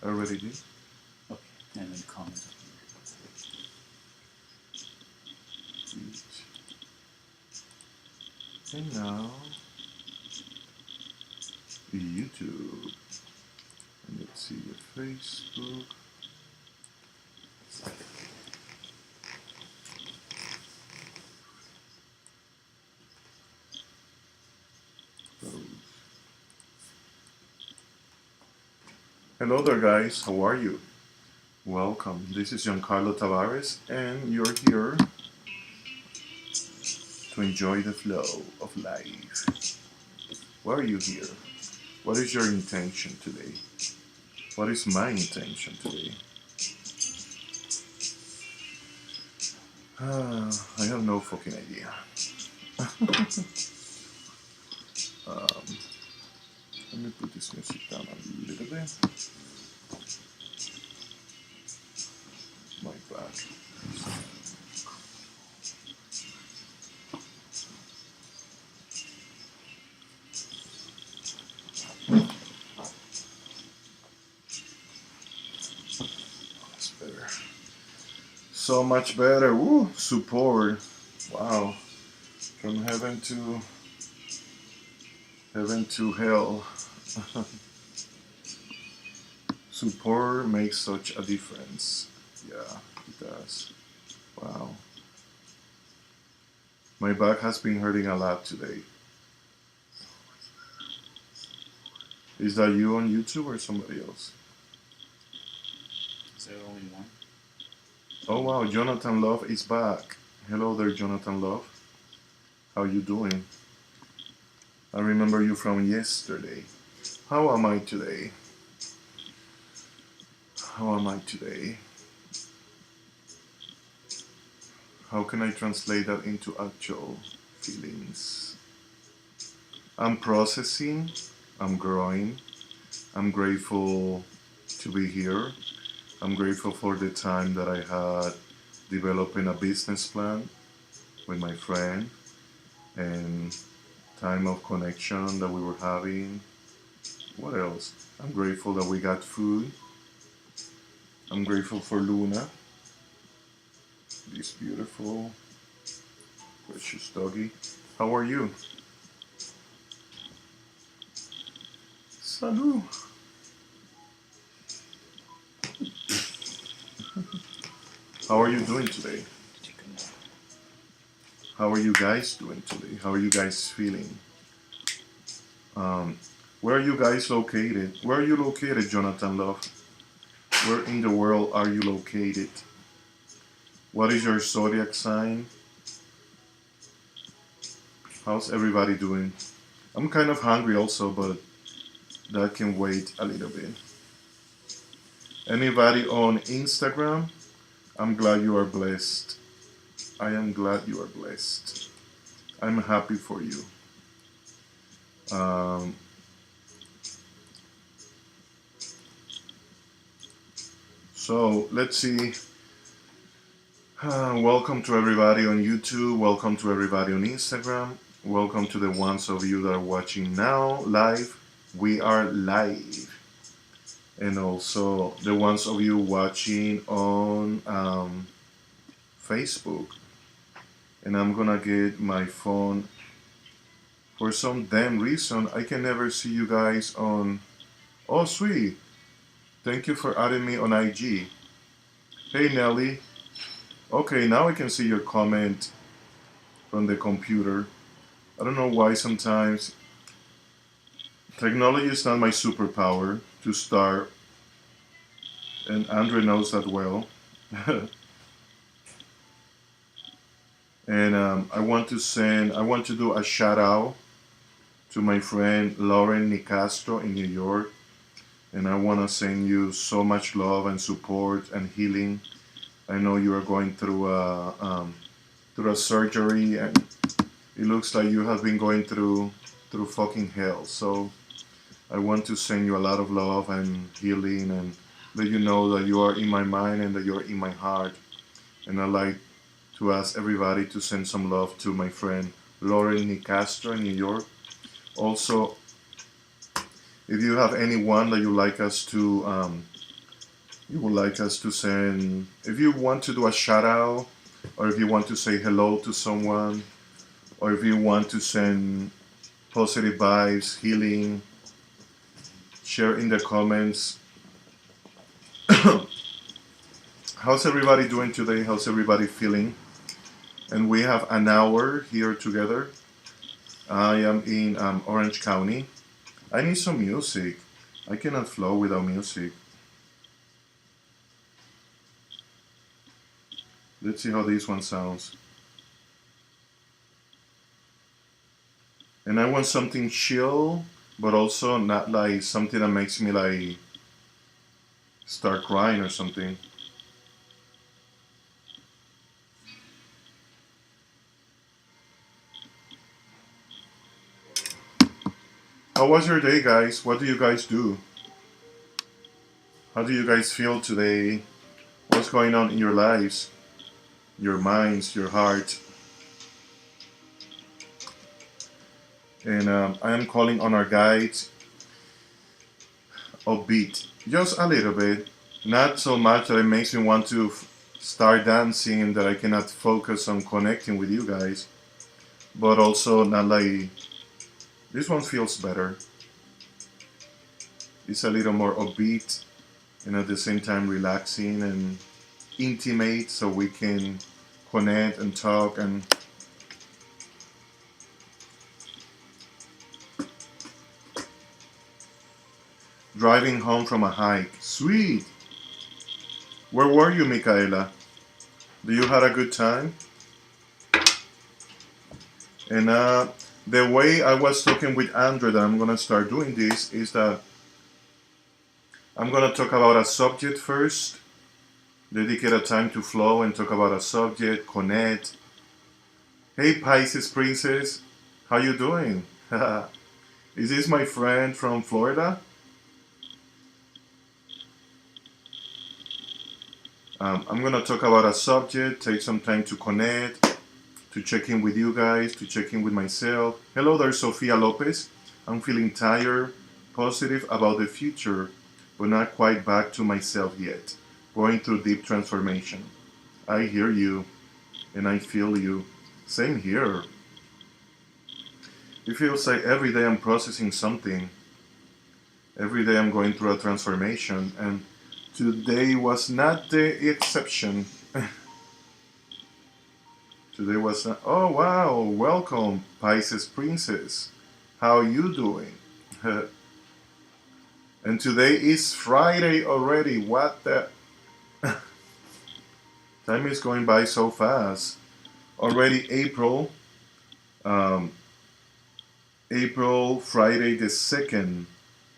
I already did. Okay, and then comment. And now, YouTube. And let's see your Facebook. Hello there, guys. How are you? Welcome. This is Giancarlo Tavares, and you're here to enjoy the flow of life. Why are you here? What is your intention today? What is my intention today? I have no fucking idea. Let me put this music down a little bit. My back. That's better. So much better. Woo! Support. Wow. From heaven to hell. Support makes such a difference. Yeah, it does. Wow. My back has been hurting a lot today. Is that you on YouTube or somebody else? Is there only one? Oh wow, Jonathan Love is back. Hello there, Jonathan Love. How you doing? I remember you from yesterday. How am I today? How am I today? How can I translate that into actual feelings? I'm processing, I'm growing, I'm grateful to be here. I'm grateful for the time that I had developing a business plan with my friend and time of connection that we were having. What else? I'm grateful that we got food. I'm grateful for Luna, this beautiful, precious doggy. How are you? Salut. How are you doing today? How are you guys doing today? How are you guys feeling? Where are you guys located? Where are you located, Jonathan Love? Where in the world are you located? What is your zodiac sign? How's everybody doing? I'm kind of hungry also, but that can wait a little bit. Anybody on Instagram? I'm glad you are blessed. I am glad you are blessed. I'm happy for you. So let's see. Welcome to everybody on YouTube. Welcome to everybody on Instagram. Welcome to the ones of you that are watching now live. We are live. And also the ones of you watching on Facebook. And I'm gonna get my phone. For some damn reason, I can never see you guys on. Oh, sweet. Thank you for adding me on IG. Hey, Nelly. Okay, now I can see your comment from the computer. I don't know why sometimes technology is not my superpower to start, and Andre knows that well. And I want to do a shout out to my friend Lauren Nicastro in New York. And I want to send you so much love and support and healing. I know you are going through a surgery, and it looks like you have been going through fucking hell. So I want to send you a lot of love and healing, and let you know that you are in my mind and that you're in my heart. And I like to ask everybody to send some love to my friend Lauren Nicastro in New York. Also, if you have anyone that you like us to you would like us to send, if you want to do a shout out, or if you want to say hello to someone, or if you want to send positive vibes, healing, share in the comments. How's everybody doing today? How's everybody feeling? And we have an hour here together. I am in Orange County. I need some music. I cannot flow without music. Let's see how this one sounds. And I want something chill, but also not like something that makes me like start crying or something. How was your day, guys? What do you guys do? How do you guys feel today? What's going on in your lives, your minds, your heart? And I am calling on our guides upbeat, just a little bit, not so much that it makes me want to start dancing and that I cannot focus on connecting with you guys, but also not like this one feels better. It's a little more upbeat and at the same time relaxing and intimate, so we can connect and talk and driving home from a hike. Sweet. Where were you, Micaela? Do you had a good time? And the way I was talking with Andre that I'm gonna start doing this is that I'm gonna talk about a subject first, dedicate a time to flow and talk about a subject, connect. Hey Pisces Princess, how you doing? Is this my friend from Florida? I'm gonna talk about a subject, take some time to connect, to check in with you guys, to check in with myself. Hello there, Sofia Lopez. I'm feeling tired, positive about the future, but not quite back to myself yet. Going through deep transformation. I hear you, and I feel you. Same here. It feels like every day I'm processing something. Every day I'm going through a transformation, and today was not the exception. Today was not, oh wow, welcome, Pisces Princess. How you doing? And today is Friday already. What the? Time is going by so fast. Already April. Um, April, Friday the 2nd.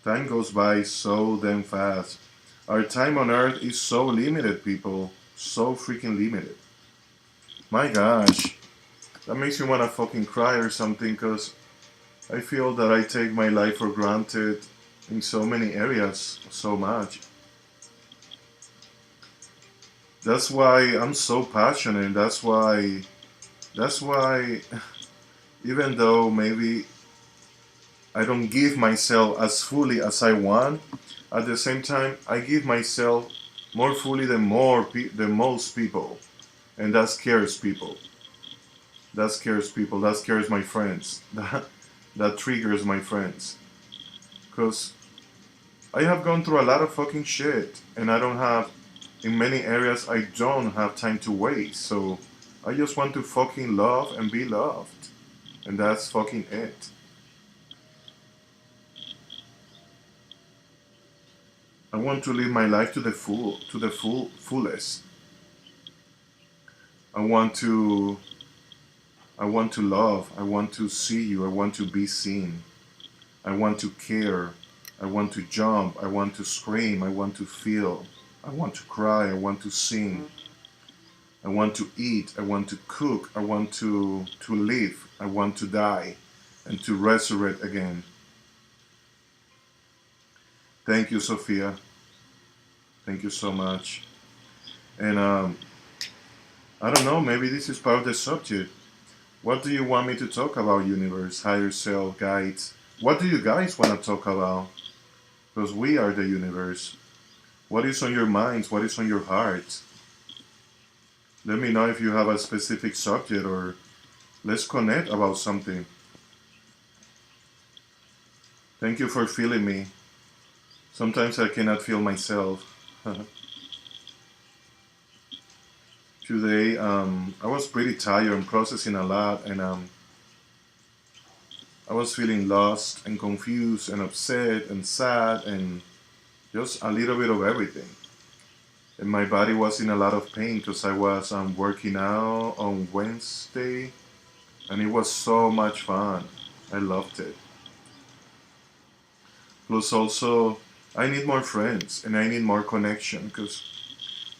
Time goes by so damn fast. Our time on Earth is so limited, people. So freaking limited. My gosh. That makes me want to fucking cry or something, because I feel that I take my life for granted in so many areas so much. That's why I'm so passionate. That's why even though maybe I don't give myself as fully as I want, at the same time I give myself more fully than most people, and that scares people. That scares people. That scares my friends. That triggers my friends. Because I have gone through a lot of fucking shit, and I don't have, in many areas, I don't have time to waste. So I just want to fucking love and be loved. And that's fucking it. I want to live my life to the fullest. I want to I want to love. I want to see you. I want to be seen. I want to care. I want to jump. I want to scream. I want to feel. I want to cry. I want to sing. I want to eat. I want to cook. I want to live. I want to die and to resurrect again. Thank you, Sophia. Thank you so much. And I don't know, maybe this is part of the subject. What do you want me to talk about, universe, higher self, guides? What do you guys want to talk about? Because we are the universe. What is on your minds? What is on your heart? Let me know if you have a specific subject, or let's connect about something. Thank you for feeling me. Sometimes I cannot feel myself. Today, I was pretty tired and processing a lot, and I was feeling lost and confused and upset and sad and just a little bit of everything. And my body was in a lot of pain because I was working out on Wednesday, and it was so much fun. I loved it. Plus, also, I need more friends and I need more connection because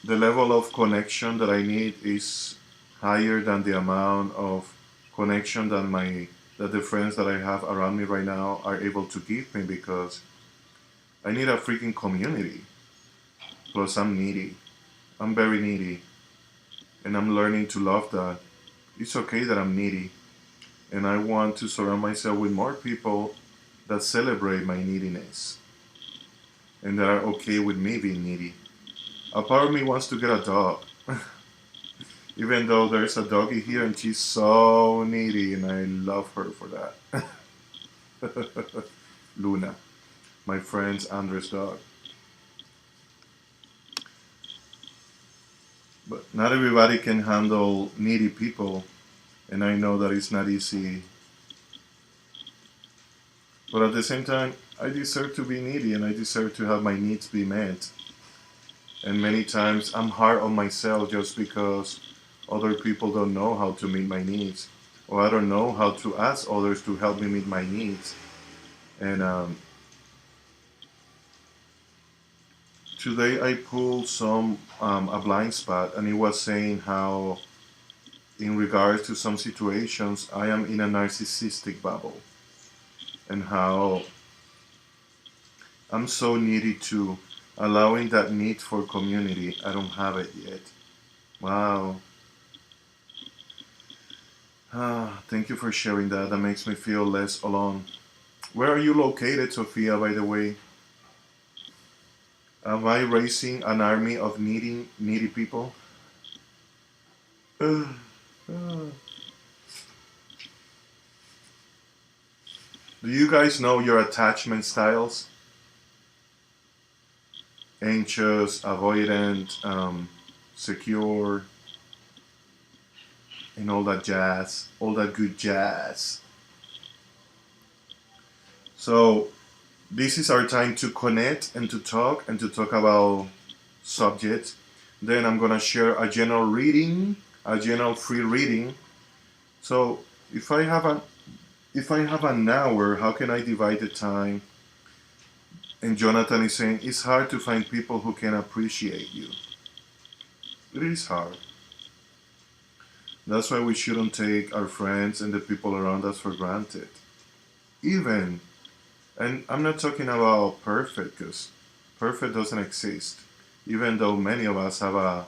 the level of connection that I need is higher than the amount of connection that the friends that I have around me right now are able to give me, because I need a freaking community. Plus, I'm needy. I'm very needy, and I'm learning to love that. It's okay that I'm needy, and I want to surround myself with more people that celebrate my neediness and that are okay with me being needy. A part of me wants to get a dog, even though there's a doggy here and she's so needy, and I love her for that. Luna, my friend's Andres dog. But not everybody can handle needy people, and I know that it's not easy. But at the same time, I deserve to be needy and I deserve to have my needs be met. And many times I'm hard on myself just because other people don't know how to meet my needs, or I don't know how to ask others to help me meet my needs. And today I pulled some a blind spot, and it was saying how, in regards to some situations, I am in a narcissistic bubble, and how I'm so needy to allowing that need for community. I don't have it yet. Wow. Thank you for sharing that. That makes me feel less alone. Where are you located, Sophia, by the way? Am I raising an army of needy people? Uh, uh. Do you guys know your attachment styles? Anxious, avoidant, secure, and all that jazz, all that good jazz. So, this is our time to connect and to talk about subjects. Then I'm gonna share a general reading, a general free reading. So if I have an hour, how can I divide the time? And Jonathan is saying it's hard to find people who can appreciate you. It is hard. That's why we shouldn't take our friends and the people around us for granted. Even, and I'm not talking about perfect, because perfect doesn't exist. Even though many of us have a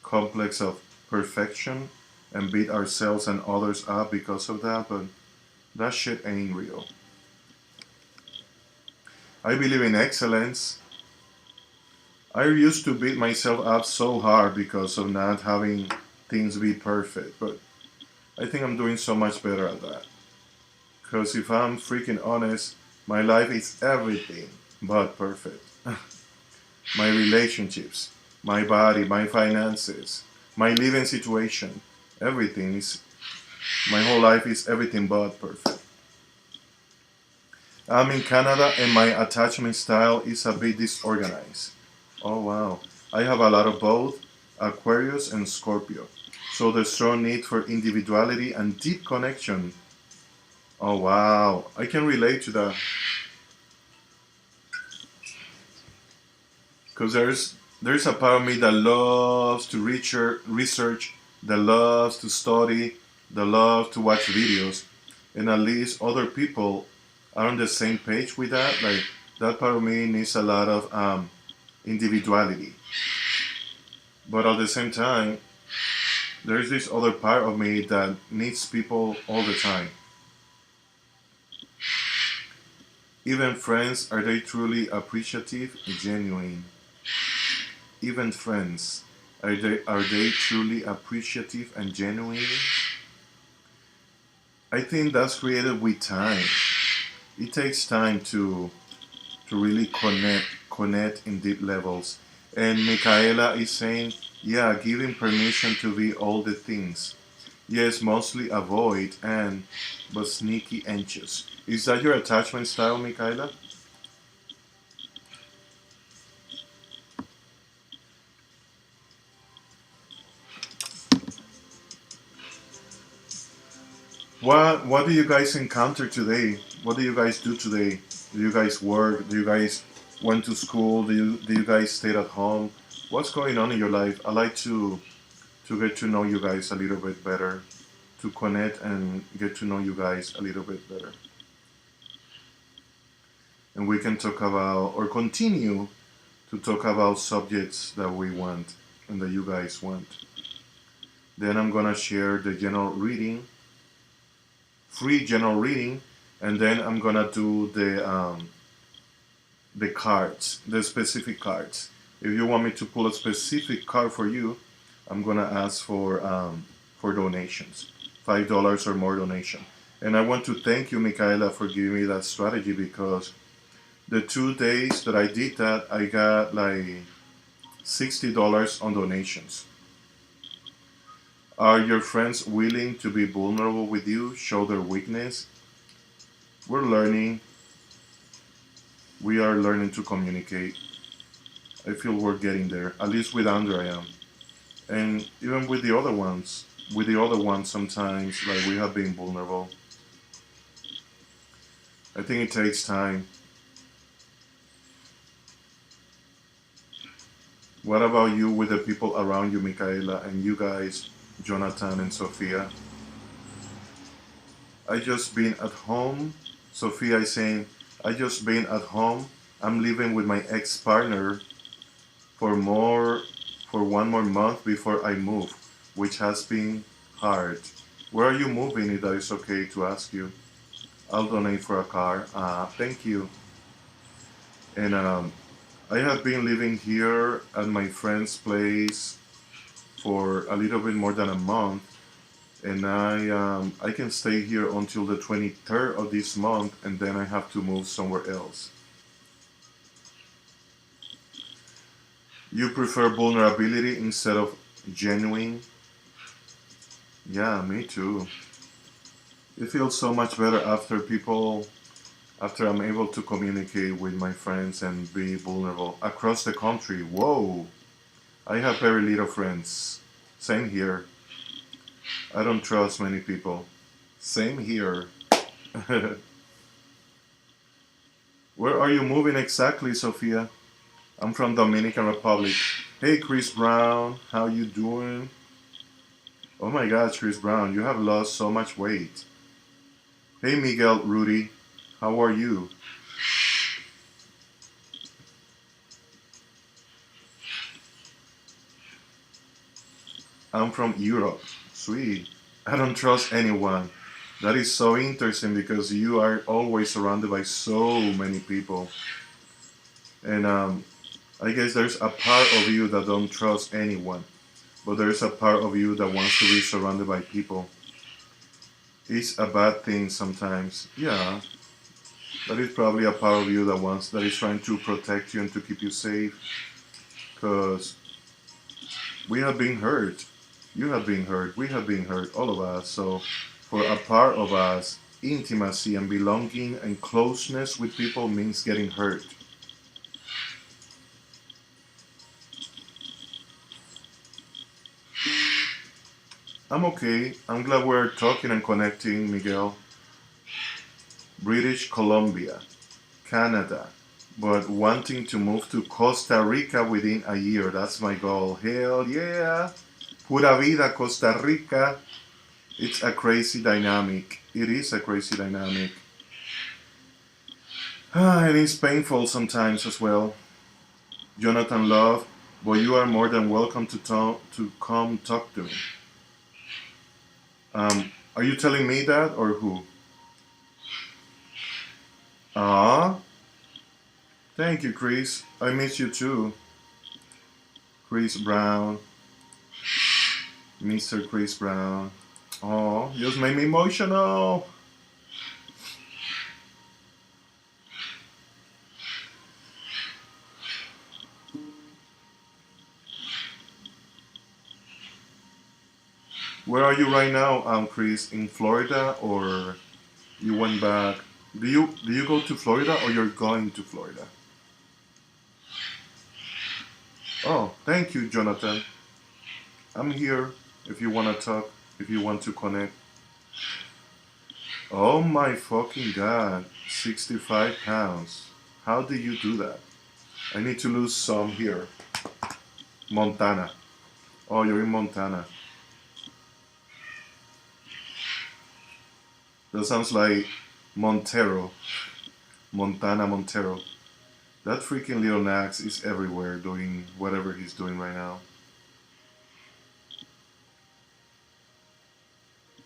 complex of perfection and beat ourselves and others up because of that, but that shit ain't real. I believe in excellence. I used to beat myself up so hard because of not having things be perfect, but I think I'm doing so much better at that. Because if I'm freaking honest, my life is everything but perfect. My relationships, my body, my finances, my living situation, everything is, my whole life is everything but perfect. I'm in Canada and my attachment style is a bit disorganized. Oh wow. I have a lot of both Aquarius and Scorpio. So the strong need for individuality and deep connection. Oh wow. I can relate to that. Because there's a part of me that loves to research, that loves to study, that loves to watch videos, and at least other people are on the same page with that. Like that part of me needs a lot of individuality, but at the same time, there's this other part of me that needs people all the time. Even friends, are they truly appreciative, genuine? even friends, are they truly appreciative and genuine? I think that's created with time. It takes time to really connect in deep levels. And Michaela is saying, yeah, giving permission to be all the things. Yes, mostly avoid and but sneaky anxious. Is that your attachment style, Michaela? What do you guys encounter today? What do you guys do today? Do you guys work? Do you guys went to school? Do you guys stay at home? What's going on in your life? I like to get to know you guys a little bit better, to connect and get to know you guys a little bit better. And we can talk about or continue to talk about subjects that we want and that you guys want. Then I'm gonna share the general reading, free general reading, and then I'm gonna do the cards, the specific cards. If you want me to pull a specific card for you, I'm gonna ask for donations, $5 or more donation. And I want to thank you, Michaela, for giving me that strategy because the 2 days that I did that, I got like $60 on donations. Are your friends willing to be vulnerable with you, show their weakness? We're learning. We are learning to communicate. I feel we're getting there. At least with Andrea, I am. And even with the other ones, sometimes like we have been vulnerable. I think it takes time. What about you with the people around you, Michaela, and you guys, Jonathan and Sophia? I just been at home. Sophia is saying, I just been at home. I'm living with my ex-partner for more for 1 more month before I move, which has been hard. Where are you moving if that is okay to ask you? I'll donate for a car. Thank you. And I have been living here at my friend's place for a little bit more than a month, and I can stay here until the 23rd of this month, and then I have to move somewhere else. You prefer vulnerability instead of genuine? Yeah, me too. It feels so much better after I'm able to communicate with my friends and be vulnerable across the country. Whoa, I have very little friends. Same here. I don't trust many people. Same here. Where are you moving exactly, Sophia? I'm from Dominican Republic. Hey, Chris Brown, how you doing? Oh my God, Chris Brown, you have lost so much weight. Hey, Miguel Rudy, how are you? I'm from Europe. Sweet. I don't trust anyone. That is so interesting because you are always surrounded by so many people. And I guess there's a part of you that don't trust anyone, but there's a part of you that wants to be surrounded by people. It's a bad thing sometimes. Yeah, that is probably a part of you that is trying to protect you and to keep you safe. Because we have been hurt. You have been hurt. We have been hurt. All of us. So for a part of us, intimacy and belonging and closeness with people means getting hurt. I'm okay. I'm glad we're talking and connecting, Miguel. British Columbia, Canada, but wanting to move to Costa Rica within a year. That's my goal. Hell yeah. Pura vida, Costa Rica. It's a crazy dynamic. It is a crazy dynamic. And it's painful sometimes as well. Jonathan Love, but you are more than welcome to come talk to me. Are you telling me that or who? Ah, thank you, Chris. I miss you too. Chris Brown, Mr. Chris Brown. Oh, just made me emotional. Where are you right now, Chris? In Florida, or you went back? Do you go to Florida, or you're going to Florida? Oh, thank you, Jonathan. I'm here if you want to talk, if you want to connect. Oh my fucking god, 65 pounds. How did you do that? I need to lose some here. Montana. Oh, you're in Montana. That sounds like Montero. Montana Montero. That freaking little Nax is everywhere doing whatever he's doing right now.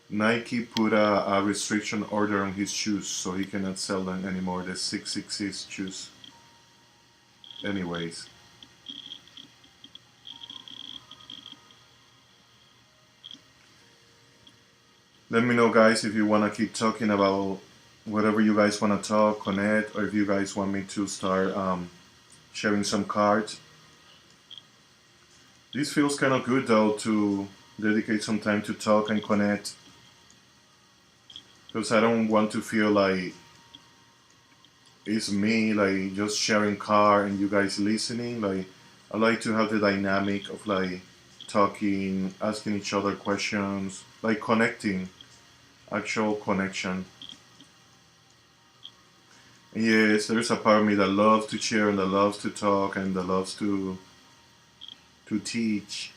Nike put a restriction order on his shoes, so he cannot sell them anymore. The 666 shoes. Anyways. Let me know, guys, if you want to keep talking about whatever you guys want to talk, connect, or if you guys want me to start sharing some cards. This feels kind of good, though, to dedicate some time to talk and connect. Because I don't want to feel like it's me, like, just sharing card and you guys listening. Like, I like to have the dynamic of, like, talking, asking each other questions, like connecting, actual connection. And yes, there's a part of me that loves to share and that loves to talk and that loves to teach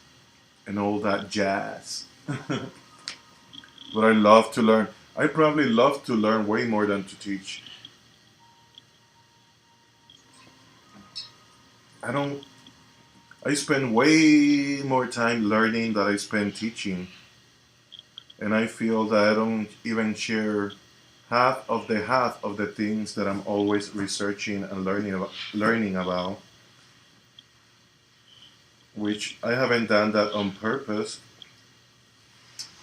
and all that jazz. But I love to learn. I probably love to learn way more than to teach. I spend way more time learning than I spend teaching. And I feel that I don't even share half of the things that I'm always researching and learning about, which I haven't done that on purpose.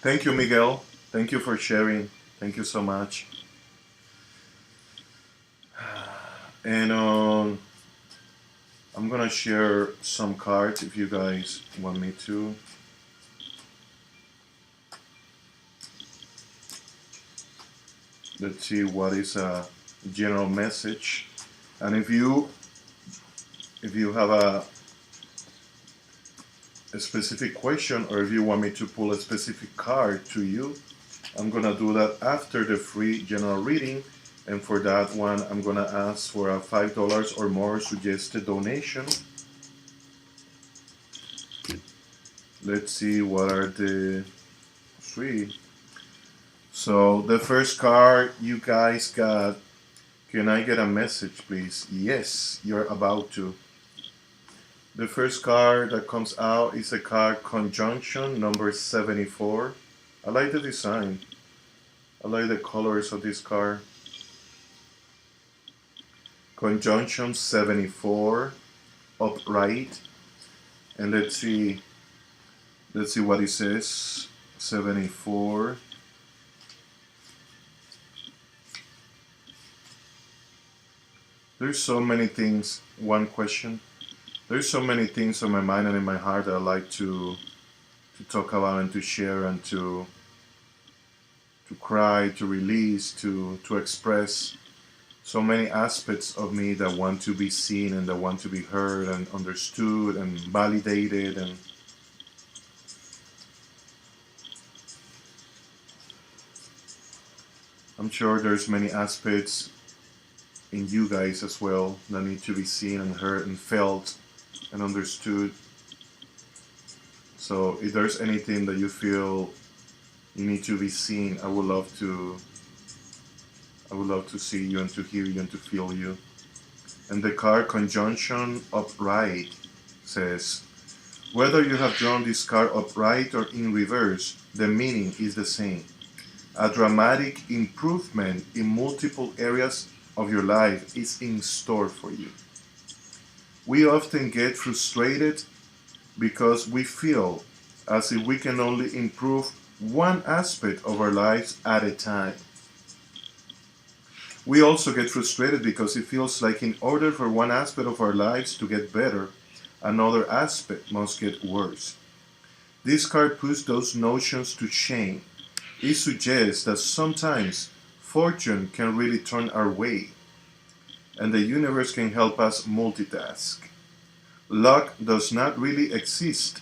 Thank you, Miguel. Thank you for sharing. Thank you so much. And I'm gonna share some cards if you guys want me to. Let's see what is a general message. And if you have a specific question, or if you want me to pull a specific card to you, I'm gonna do that after the free general reading. And for that one, I'm gonna ask for a $5 or more suggested donation. Let's see what are the three. So the first card you guys got, can I get a message, please? Yes, you're about to. The first card that comes out is a card Conjunction number 74. I like the design. I like the colors of this card. Conjunction 74, upright. And let's see what it says. 74. There's so many things. One question. There's so many things on my mind and in my heart that I like to talk about and to share and to cry, to release, to express. So many aspects of me that want to be seen and that want to be heard and understood and validated. And I'm sure there's many aspects in you guys as well that need to be seen and heard and felt and understood. So if there's anything that you feel you need to be seen, I would love to see you and to hear you and to feel you. And the card Conjunction upright says, whether you have drawn this card upright or in reverse, the meaning is the same. A dramatic improvement in multiple areas of your life is in store for you. We often get frustrated because we feel as if we can only improve one aspect of our lives at a time. We also get frustrated because it feels like in order for one aspect of our lives to get better, another aspect must get worse. This card puts those notions to shame. It suggests that sometimes fortune can really turn our way, and the universe can help us multitask. Luck does not really exist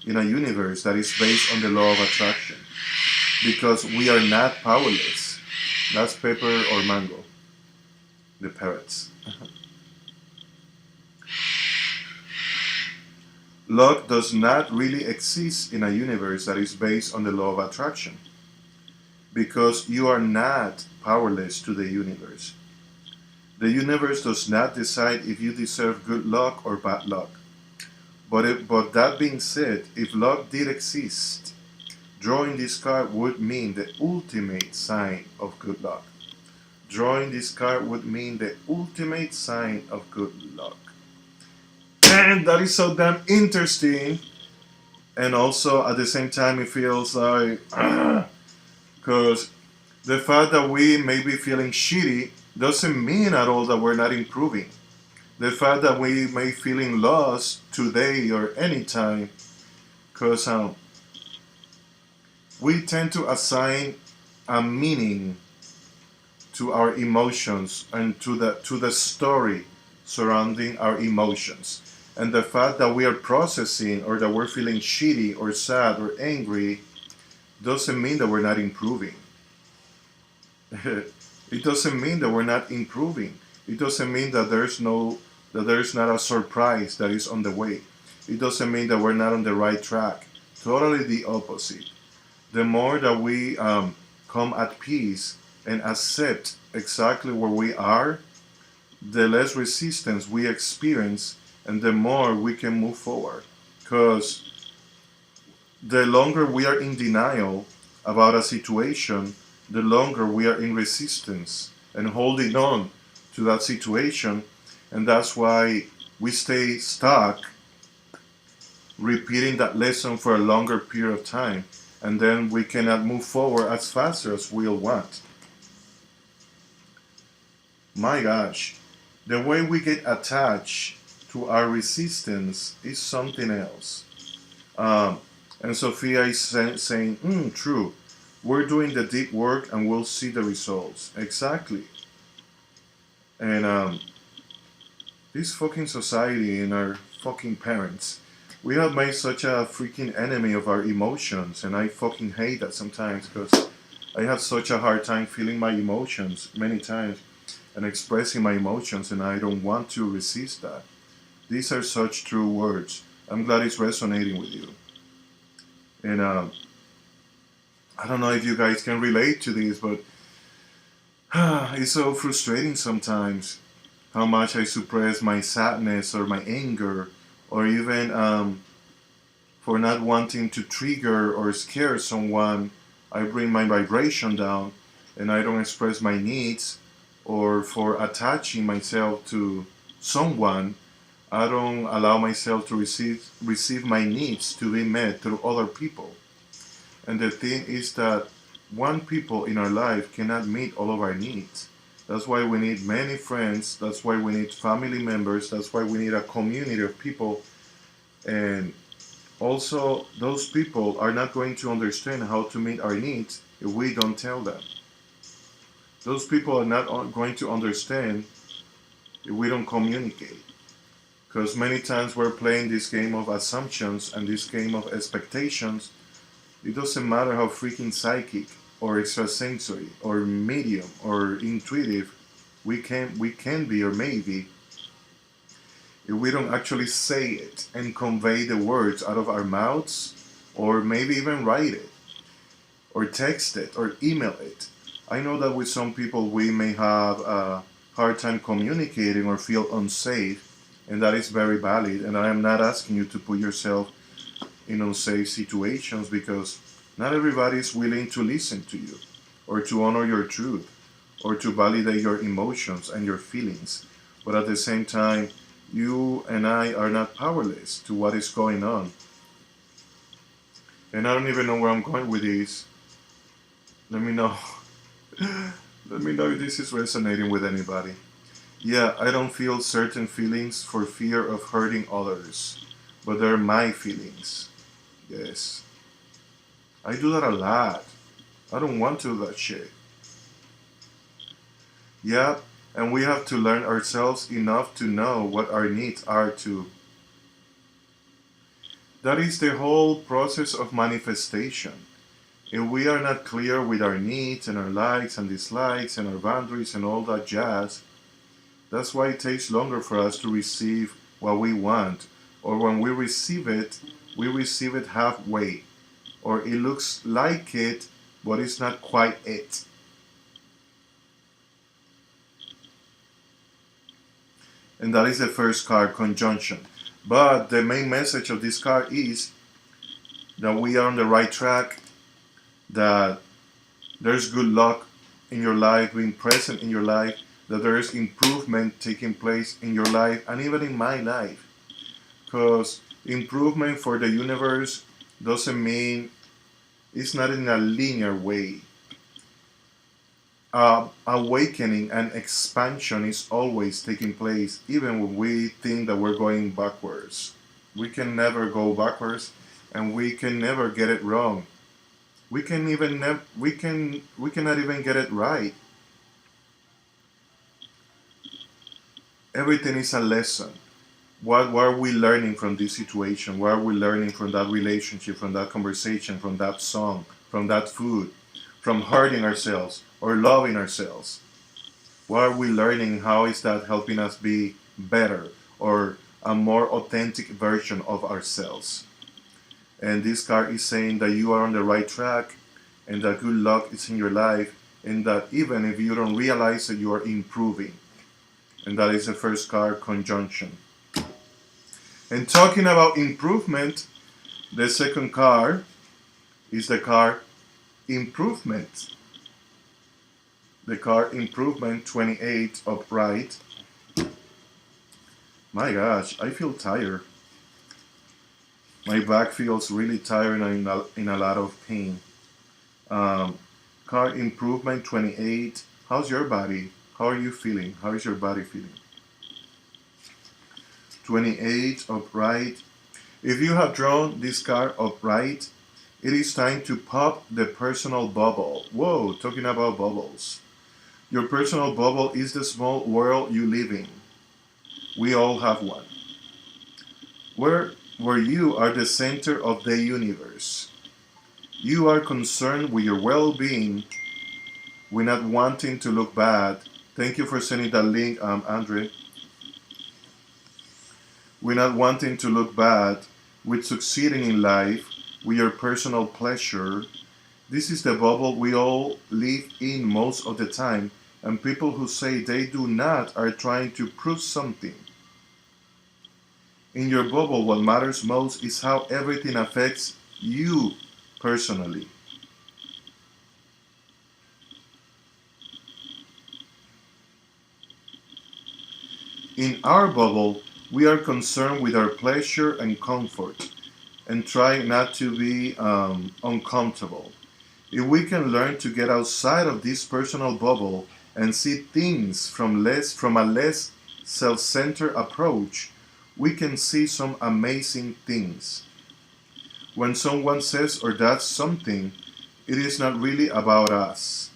in a universe that is based on the law of attraction, because we are not powerless. That's Pepper or Mango, the parrots. Luck does not really exist in a universe that is based on the law of attraction, because you are not powerless to the universe. The universe does not decide if you deserve good luck or bad luck. But that being said, if luck did exist, drawing this card would mean the ultimate sign of good luck. Drawing this card would mean the ultimate sign of good luck. And that is so damn interesting. And also at the same time, it feels like, because the fact that we may be feeling shitty doesn't mean at all that we're not improving. The fact that we may feeling lost today or anytime, because we tend to assign a meaning to our emotions and to the story surrounding our emotions. And the fact that we are processing or that we're feeling shitty or sad or angry doesn't mean that we're not improving. It doesn't mean that we're not improving. It doesn't mean that there's not a surprise that is on the way. It doesn't mean that we're not on the right track. Totally the opposite. The more that we come at peace and accept exactly where we are, the less resistance we experience and the more we can move forward. Because the longer we are in denial about a situation, the longer we are in resistance and holding on to that situation. And that's why we stay stuck repeating that lesson for a longer period of time. And then we cannot move forward as fast as we'll want. My gosh, the way we get attached to our resistance is something else. And Sophia is saying, true, we're doing the deep work and we'll see the results. Exactly. And this fucking society and our fucking parents, we have made such a freaking enemy of our emotions, and I fucking hate that sometimes because I have such a hard time feeling my emotions many times and expressing my emotions, and I don't want to resist that. These are such true words. I'm glad it's resonating with you. And I don't know if you guys can relate to this, but it's so frustrating sometimes how much I suppress my sadness or my anger, or even for not wanting to trigger or scare someone. I bring my vibration down and I don't express my needs, or for attaching myself to someone, I don't allow myself to receive my needs to be met through other people. And the thing is that one people in our life cannot meet all of our needs. That's why we need many friends. That's why we need family members. That's why we need a community of people. And also, those people are not going to understand how to meet our needs if we don't tell them. Those people are not going to understand if we don't communicate. Because many times we're playing this game of assumptions and this game of expectations. It doesn't matter how freaking psychic or extrasensory or medium or intuitive we can be or maybe, if we don't actually say it and convey the words out of our mouths, or maybe even write it or text it or email it. I know that with some people we may have a hard time communicating or feel unsafe, and that is very valid, and I am not asking you to put yourself in unsafe situations, because not everybody is willing to listen to you or to honor your truth or to validate your emotions and your feelings. But at the same time, You and I are not powerless to what is going on. And I don't even know where I'm going with this. Let me know. Let me know if this is resonating with anybody. Yeah, I don't feel certain feelings for fear of hurting others, but they're my feelings. Yes. I do that a lot. I don't want to do that shit. Yeah, and we have to learn ourselves enough to know what our needs are too. That is the whole process of manifestation. If we are not clear with our needs and our likes and dislikes and our boundaries and all that jazz, that's why it takes longer for us to receive what we want. Or when we receive it halfway. Or it looks like it, but it's not quite it. And that is the first card, conjunction. But the main message of this card is that we are on the right track, that there's good luck in your life, being present in your life, that there is improvement taking place in your life and even in my life. Because improvement for the universe doesn't mean it's not in a linear way. Awakening and expansion is always taking place, even when we think that we're going backwards. We can never go backwards, and we can never get it wrong. We can even we cannot even get it right. Everything is a lesson. What are we learning from this situation? What are we learning from that relationship, from that conversation, from that song, from that food, from hurting ourselves or loving ourselves? What are we learning? How is that helping us be better or a more authentic version of ourselves? And this card is saying that you are on the right track and that good luck is in your life and that even if you don't realize it, you are improving. And that is the first card, conjunction. And talking about improvement, the second card is the card improvement. The card improvement, 28 upright. My gosh, I feel tired. My back feels really tired and in a lot of pain. Card improvement, 28. How's your body? How are you feeling? How is your body feeling? 28 upright. If you have drawn this card upright, it is time to pop the personal bubble. Whoa, talking about bubbles. Your personal bubble is the small world you live in. We all have one. Where you are the center of the universe. You are concerned with your well-being. We're not wanting to look bad. Thank you for sending that link, Andre. We're not wanting to look bad. With succeeding in life, with your personal pleasure. This is the bubble we all live in most of the time, and people who say they do not are trying to prove something. In your bubble, what matters most is how everything affects you personally. In our bubble, we are concerned with our pleasure and comfort and try not to be uncomfortable. If we can learn to get outside of this personal bubble and see things from a less self-centered approach, we can see some amazing things. When someone says or does something, it is not really about us.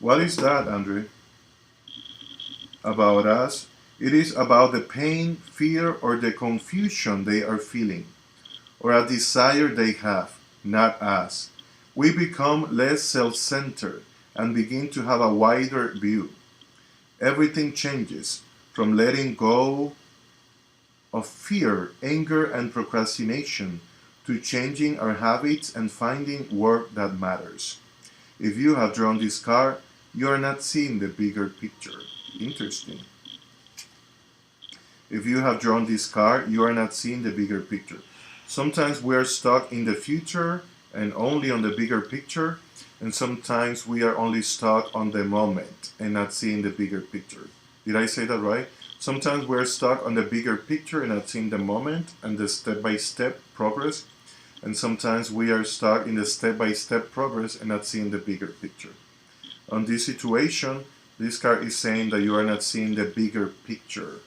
What is that, Andre? About us? It is about the pain, fear, or the confusion they are feeling, or a desire they have, not us. We become less self centered and begin to have a wider view. Everything changes from letting go of fear, anger, and procrastination to changing our habits and finding work that matters. If you have drawn this card, you are not seeing the bigger picture. Interesting. If you have drawn this card, you are not seeing the bigger picture. Sometimes we are stuck in the future and only on the bigger picture, and sometimes we are only stuck on the moment and not seeing the bigger picture. Did I say that right? Sometimes we're stuck on the bigger picture and not seeing the moment and the step-by-step progress, and sometimes we are stuck in the step-by-step progress and not seeing the bigger picture. On this situation, this card is saying that you are not seeing the bigger picture.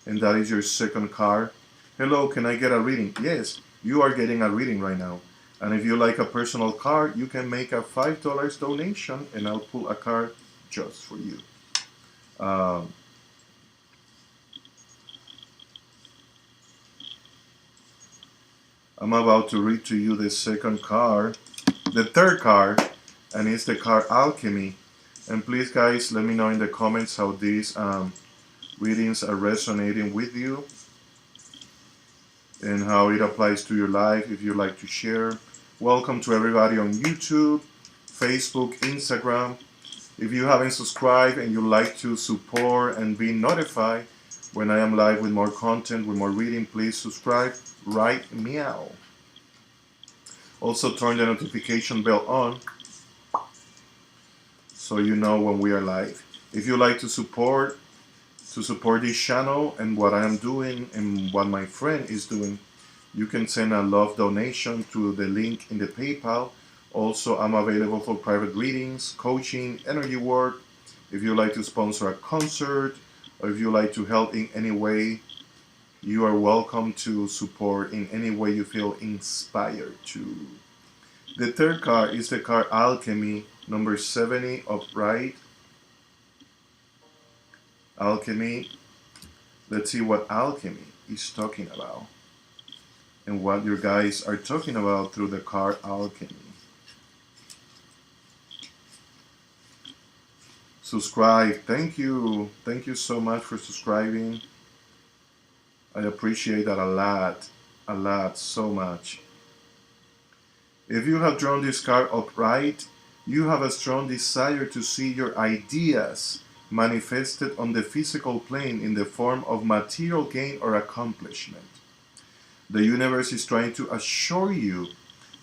And that is your second card. Hello, can I get a reading? Yes, you are getting a reading right now. And if you like a personal card, you can make a $5 donation and I'll pull a card just for you. I'm about to read to you the second card, the third card, and it's the card Alchemy. And please, guys, let me know in the comments how these readings are resonating with you and how it applies to your life if you like to share. Welcome to everybody on YouTube, Facebook, Instagram. If you haven't subscribed and you like to support and be notified when I am live with more content, with more reading, please subscribe. Right meow. Also turn the notification bell on so you know when we are live. If you like to support this channel and what I am doing and what my friend is doing, you can send a love donation to the link in the PayPal. Also, I'm available for private readings, coaching, energy work. If you like to sponsor a concert or if you like to help in any way, you are welcome to support in any way you feel inspired to. The third card is the card Alchemy, number 70 upright. Alchemy. Let's see what alchemy is talking about and what your guys are talking about through the card Alchemy. Subscribe. Thank you. Thank you so much for subscribing. I appreciate that a lot, so much. If you have drawn this card upright, you have a strong desire to see your ideas manifested on the physical plane in the form of material gain or accomplishment. The universe is trying to assure you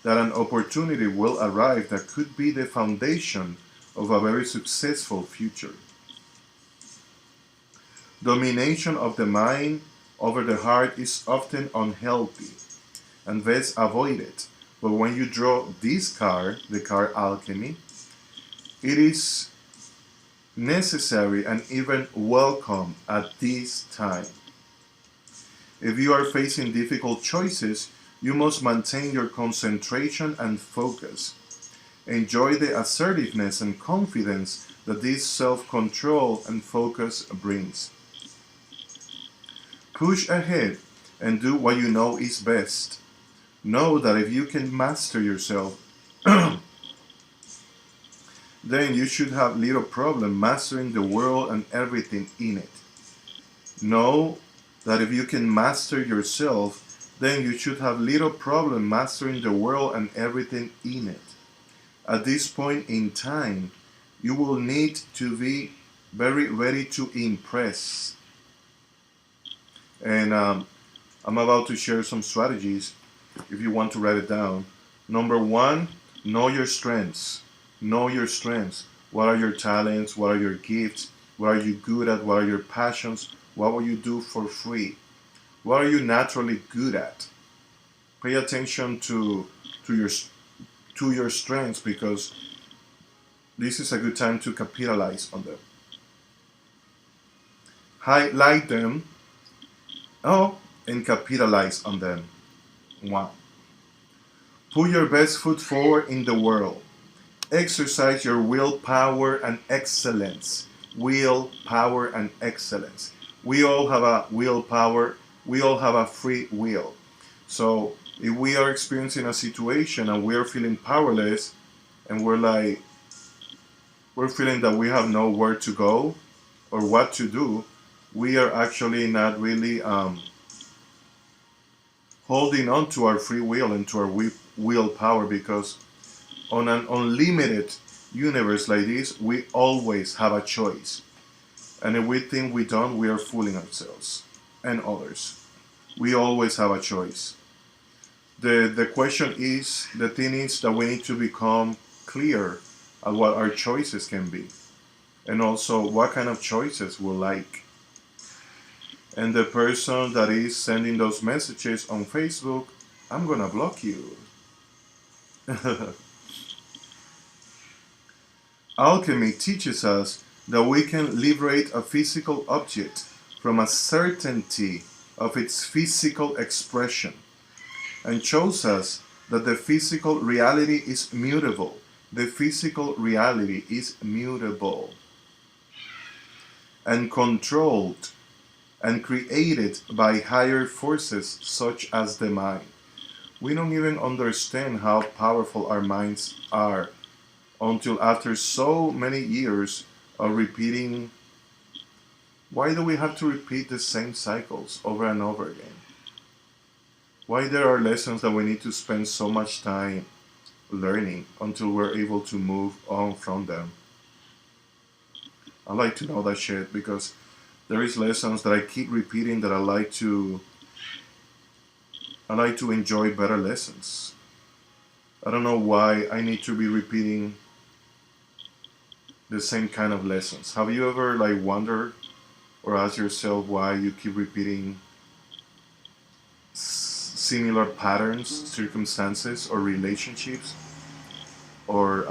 that an opportunity will arrive that could be the foundation of a very successful future. Domination of the mind over the heart is often unhealthy and best avoided. But when you draw this card, the card Alchemy, it is necessary and even welcome at this time. If you are facing difficult choices, you must maintain your concentration and focus. Enjoy the assertiveness and confidence that this self-control and focus brings. Push ahead and do what you know is best. Know that if you can master yourself, then you should have little problem mastering the world and everything in it. Know that if you can master yourself, then you should have little problem mastering the world and everything in it. At this point in time, you will need to be very ready to impress. And I'm about to share some strategies if you want to write it down. Number one, know your strengths. Know your strengths. What are your talents? What are your gifts? What are you good at? What are your passions? What will you do for free? What are you naturally good at? Pay attention to your strengths because this is a good time to capitalize on them. Highlight them. And capitalize on them. 1. Put your best foot forward in the world. Exercise your willpower and excellence. Willpower and excellence. We all have a willpower. We all have a free will. So if we are experiencing a situation and we are feeling powerless and we're feeling that we have nowhere to go or what to do, we are actually not really holding on to our free will and to our willpower, because on an unlimited universe like this, we always have a choice. And if we think we don't, we are fooling ourselves and others. We always have a choice. The question is, the thing is that we need to become clear at what our choices can be, and also what kind of choices we like. And the person that is sending those messages on Facebook, I'm gonna block you. Alchemy teaches us that we can liberate a physical object from a certainty of its physical expression, and shows us that the physical reality is mutable. The physical reality is mutable and controlled and created by higher forces such as the mind. We don't even understand how powerful our minds are until after so many years of repeating. Why do we have to repeat the same cycles over and over again? Why there are lessons that we need to spend so much time learning until we're able to move on from them? I like to know that shit because there is lessons that I keep repeating that I like to enjoy better lessons. I don't know why I need to be repeating the same kind of lessons. Have you ever wondered or asked yourself why you keep repeating similar patterns, circumstances, or relationships, or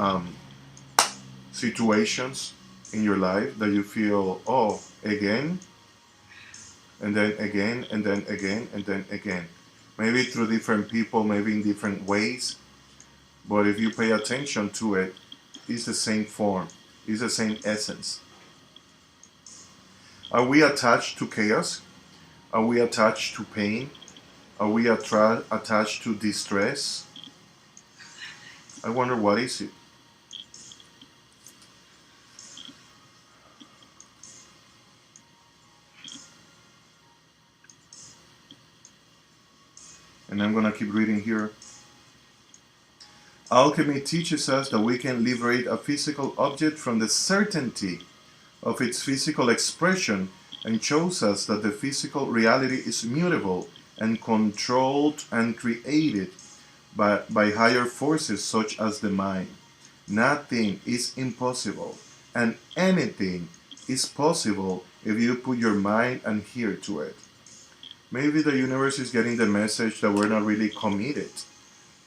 situations in your life that you feel, oh, again, and then again, and then again, and then again? Maybe through different people, maybe in different ways, but if you pay attention to it, it's the same form, it's the same essence. Are we attached to chaos? Are we attached to pain? Are we attached to distress? I wonder, what is it? And I'm gonna keep reading here. Alchemy teaches us that we can liberate a physical object from the certainty of its physical expression, and shows us that the physical reality is mutable and controlled and created by higher forces such as the mind. Nothing is impossible, and anything is possible if you put your mind and hear to it. Maybe the universe is getting the message that we're not really committed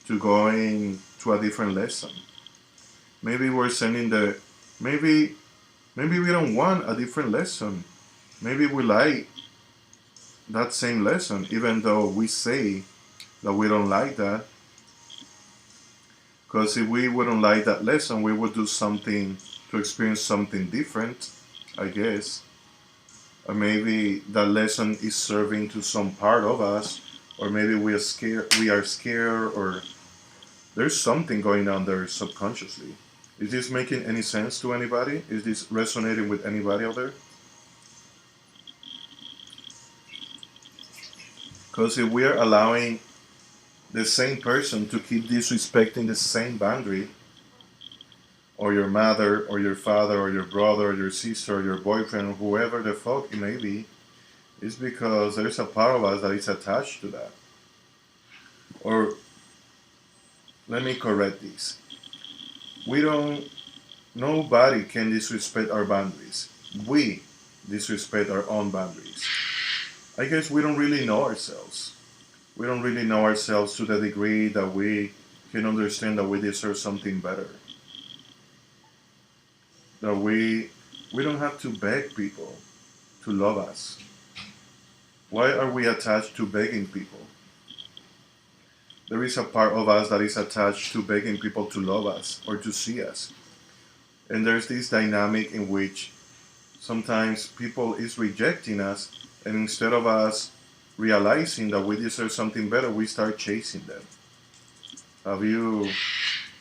to going to a different lesson. Maybe we're sending maybe we don't want a different lesson. Maybe we like that same lesson, even though we say that we don't like that. Because if we wouldn't like that lesson, we would do something to experience something different, I guess. Or maybe that lesson is serving to some part of us, or maybe we are scared, or there's something going on there subconsciously. Is this making any sense to anybody? Is this resonating with anybody out there? Because if we are allowing the same person to keep disrespecting the same boundary, or your mother, or your father, or your brother, or your sister, or your boyfriend, or whoever the fuck it may be, it's because there's a part of us that is attached to that. Or, let me correct this. Nobody can disrespect our boundaries. We disrespect our own boundaries. I guess we don't really know ourselves. We don't really know ourselves to the degree that we can understand that we deserve something better. That we don't have to beg people to love us. Why are we attached to begging people? There is a part of us that is attached to begging people to love us or to see us. And there's this dynamic in which sometimes people is rejecting us, and instead of us realizing that we deserve something better, we start chasing them. Have you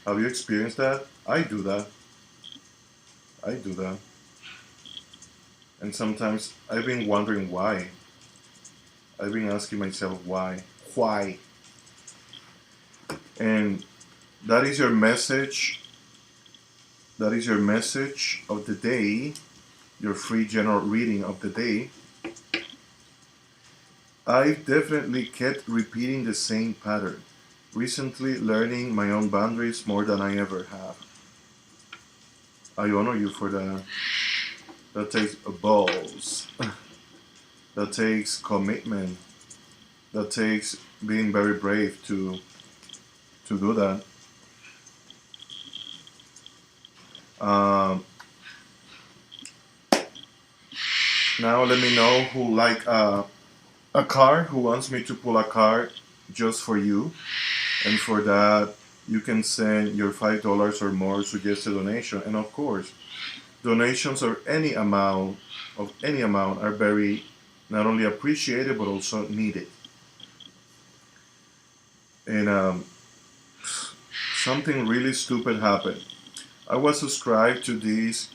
experienced that? I do that. And sometimes I've been wondering why. I've been asking myself why. Why? And that is your message. That is your message of the day, your free general reading of the day. I've definitely kept repeating the same pattern. Recently, learning my own boundaries more than I ever have. I honor you for that. That takes balls. That takes commitment. That takes being very brave to do that. Um, Now let me know who like a card, who wants me to pull a card just for you, and for that you can send your $5 or more suggested donation. And of course, donations of any amount are very not only appreciated but also needed. And something really stupid happened. I was subscribed to this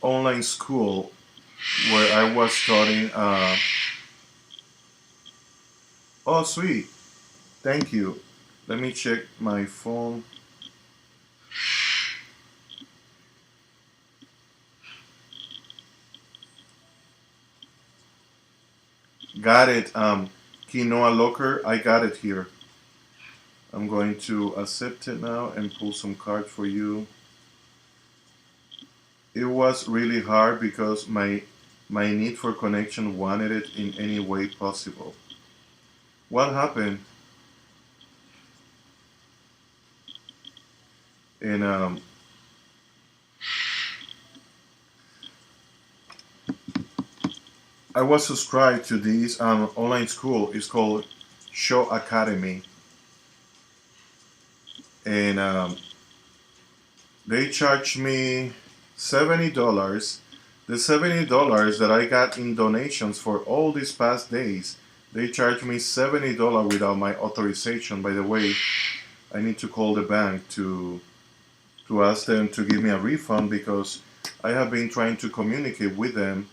online school where I was studying. Oh, sweet. Thank you. Let me check my phone. Got it. Quinoa Locker. I got it here. I'm going to accept it now and pull some cards for you. It was really hard because my need for connection wanted it in any way possible. What happened? And I was subscribed to this online school. It's called Show Academy, and they charged me $70. The $70 that I got in donations for all these past days, they charged me $70 without my authorization. By the way, I need to call the bank to ask them to give me a refund because I have been trying to communicate with them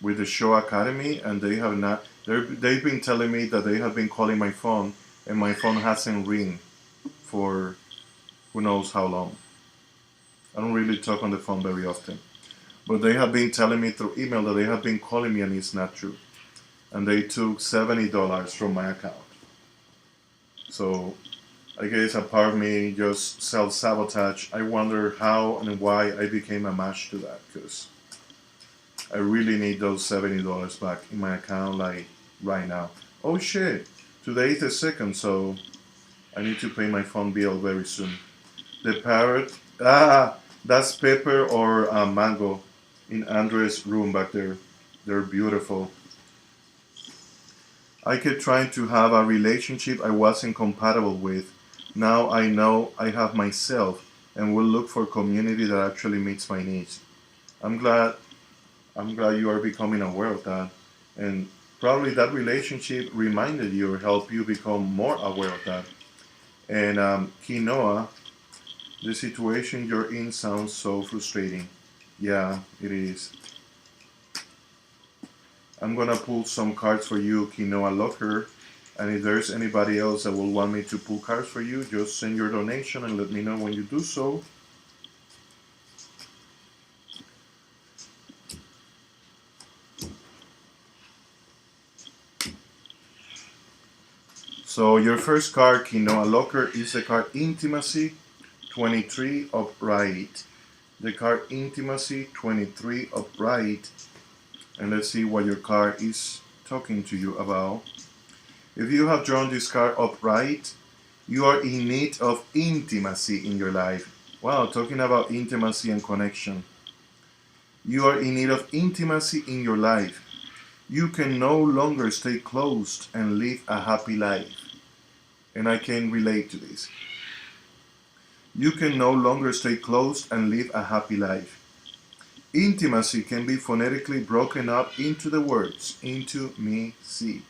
with the Show Academy, and they have not. They've been telling me that they have been calling my phone, and my phone hasn't ring for who knows how long. I don't really talk on the phone very often, but they have been telling me through email that they have been calling me, and it's not true. And they took $70 from my account. So I guess a part of me just self sabotage. I wonder how and why I became a match to that because I really need those $70 back in my account, like right now. Oh shit! Today is the second, so I need to pay my phone bill very soon. The parrot, that's Pepper or Mango in Andres' room back there. They're beautiful. I kept trying to have a relationship I wasn't compatible with. Now I know I have myself and will look for community that actually meets my needs. I'm glad I'm glad you are becoming aware of that. And probably that relationship reminded you or helped you become more aware of that. And Quinoa, the situation you're in sounds so frustrating. Yeah, it is. I'm gonna pull some cards for you, Quinoa Locker. And if there's anybody else that will want me to pull cards for you, just send your donation and let me know when you do so. So your first card, Quinoa Locker, is the card Intimacy, 23 upright. The card Intimacy, 23 upright. And let's see what your card is talking to you about. If you have drawn this card upright, you are in need of intimacy in your life. Wow, talking about intimacy and connection. You are in need of intimacy in your life. You can no longer stay closed and live a happy life. And I can relate to this. You can no longer stay closed and live a happy life. Intimacy can be phonetically broken up into the words into me, see.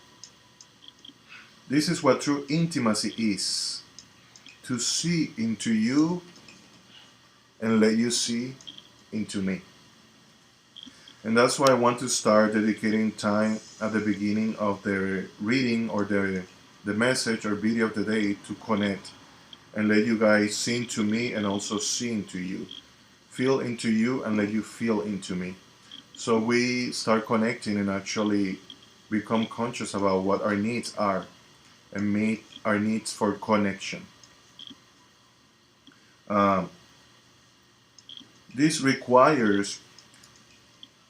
This is what true intimacy is: to see into you and let you see into me. And that's why I want to start dedicating time at the beginning of the reading or the message or video of the day to connect and let you guys see into me and also see into you. Feel into you and let you feel into me. So we start connecting and actually become conscious about what our needs are and meet our needs for connection. Um, this requires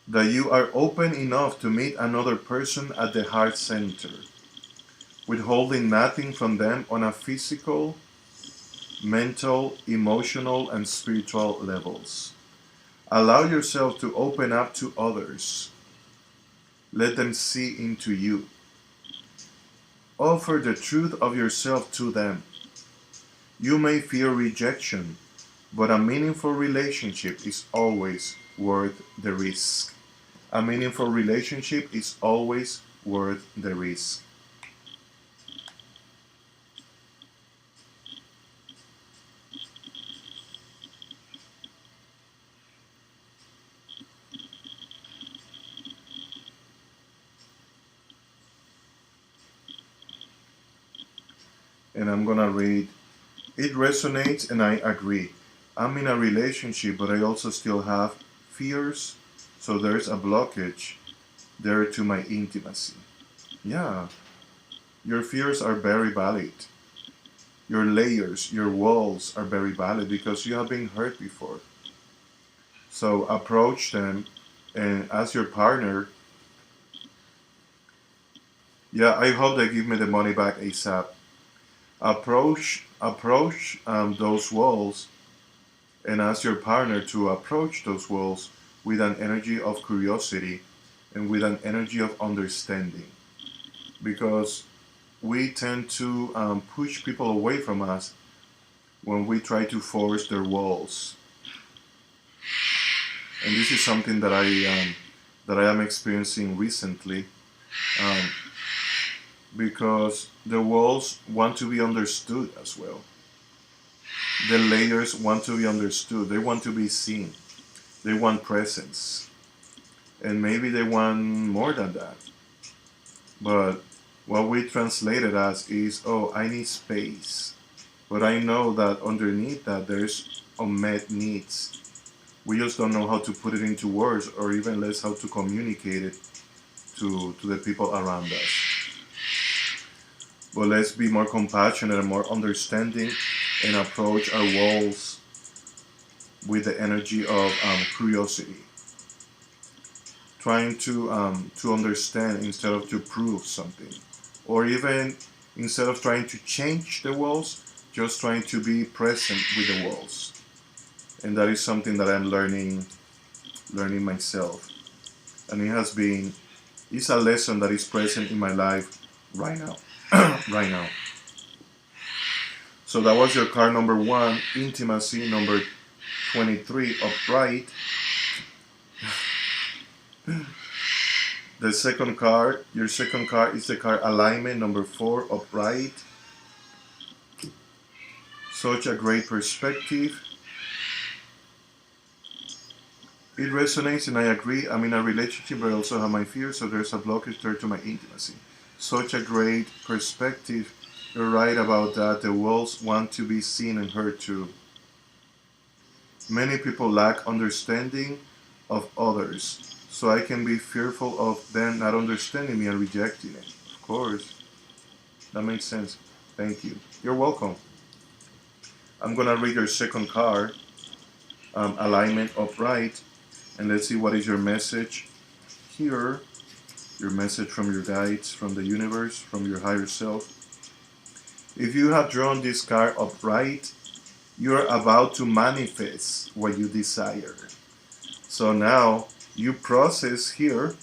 that you are open enough to meet another person at the heart center, withholding nothing from them on a physical, mental, emotional, and spiritual levels. Allow yourself to open up to others. Let them see into you. Offer the truth of yourself to them. You may fear rejection, but a meaningful relationship is always worth the risk. A meaningful relationship is always worth the risk. And I'm gonna read, it resonates and I agree. I'm in a relationship, but I also still have fears, so there's a blockage there to my intimacy. Yeah, your fears are very valid. Your layers, your walls are very valid because you have been hurt before. So approach them and ask your partner, yeah, I hope they give me the money back ASAP. Approach those walls and ask your partner to approach those walls with an energy of curiosity and with an energy of understanding. Because we tend to push people away from us when we try to force their walls. And this is something that I am experiencing recently, um, because the walls want to be understood as well. The layers want to be understood. They want to be seen. They want presence. And maybe they want more than that. But what we translate it as is, oh, I need space. But I know that underneath that there's unmet needs. We just don't know how to put it into words, or even less how to communicate it to the people around us. But let's be more compassionate and more understanding and approach our walls with the energy of curiosity. Trying to understand instead of to prove something. Or even instead of trying to change the walls, just trying to be present with the walls. And that is something that I'm learning myself. And it's a lesson that is present in my life right now. right now. So that was your card number 1, intimacy, number 23, upright. The second card, your second card is the card alignment, number 4, upright. Such a great perspective. It resonates and I agree. I'm in a relationship but I also have my fears, so there's a blockage there to my intimacy. Such a great perspective. You're right about that. The walls want to be seen and heard too. Many people lack understanding of others, so I can be fearful of them not understanding me and rejecting it. Of course. That makes sense. Thank you. You're welcome. I'm gonna read your second card, alignment upright, and let's see what is your message here. Your message from your guides, from the universe, from your higher self. If you have drawn this card upright, you're about to manifest what you desire. So now you process here,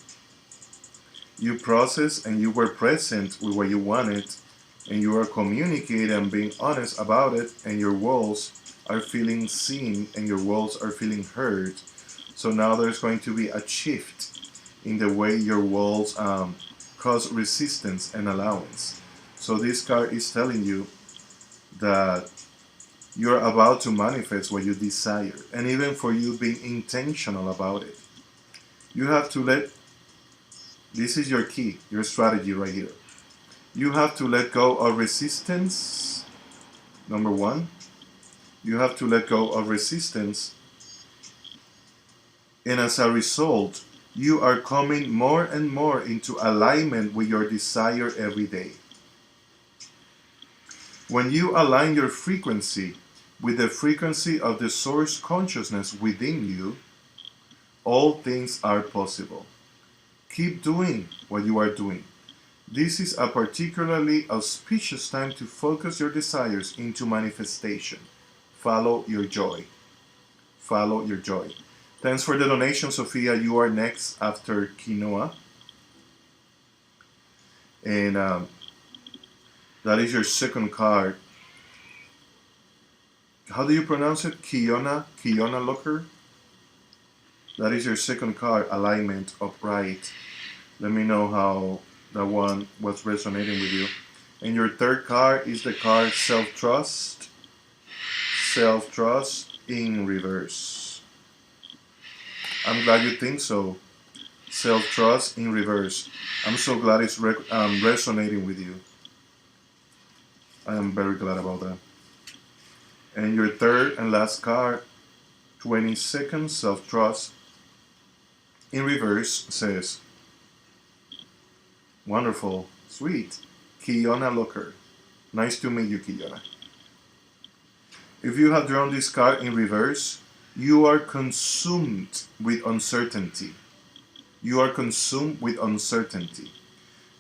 you process and you were present with what you wanted, and you are communicating and being honest about it, and your walls are feeling seen and your walls are feeling heard. So now there's going to be a shift in the way your walls cause resistance and allowance. So this card is telling you that you're about to manifest what you desire, and even for you being intentional about it. You have to this is your key, your strategy right here. You have to let go of resistance, number 1. You have to let go of resistance, and as a result, You are coming more and more into alignment with your desire every day. When you align your frequency with the frequency of the source consciousness within you, all things are possible. Keep doing what you are doing. This is a particularly auspicious time to focus your desires into manifestation. Follow your joy. Follow your joy. Thanks for the donation, Sophia. You are next after Quinoa. And that is your second card. How do you pronounce it? Kiona Locker? That is your second card, alignment, upright. Let me know how that one was resonating with you. And your third card is the card self-trust. Self-trust in reverse. I'm glad you think so. Self-trust in reverse. I'm so glad it's resonating with you. I am very glad about that. And your third and last card, 20 seconds, self-trust in reverse, says, wonderful, sweet, Kiona Locker. Nice to meet you, Kiona. If you have drawn this card in reverse, you are consumed with uncertainty. You are consumed with uncertainty.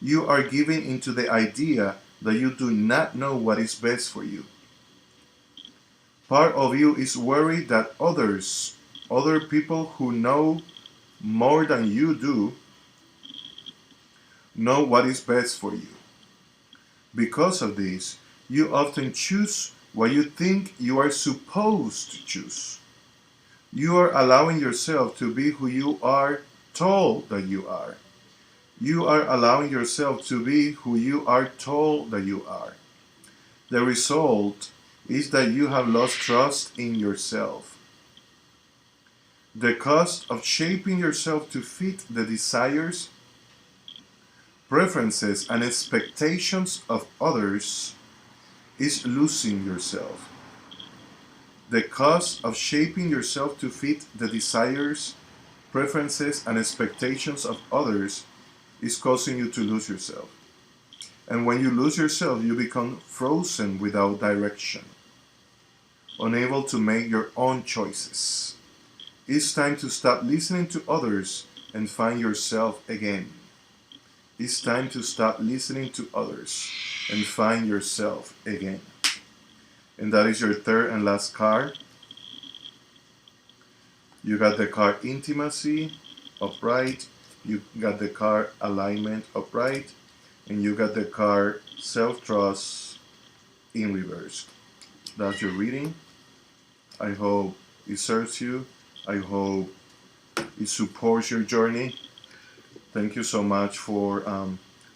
You are giving into the idea that you do not know what is best for you. Part of you is worried that other people who know more than you do, know what is best for you. Because of this, you often choose what you think you are supposed to choose. You are allowing yourself to be who you are told that you are. You are allowing yourself to be who you are told that you are. The result is that you have lost trust in yourself. The cost of shaping yourself to fit the desires, preferences, and expectations of others is losing yourself. The cost of shaping yourself to fit the desires, preferences, and expectations of others is causing you to lose yourself. And when you lose yourself, you become frozen without direction, unable to make your own choices. It's time to stop listening to others and find yourself again. It's time to stop listening to others and find yourself again. And that is your third and last card. You got the card intimacy, upright. You got the card alignment, upright. And you got the card self-trust in reverse. That's your reading. I hope it serves you. I hope it supports your journey. Thank you so much for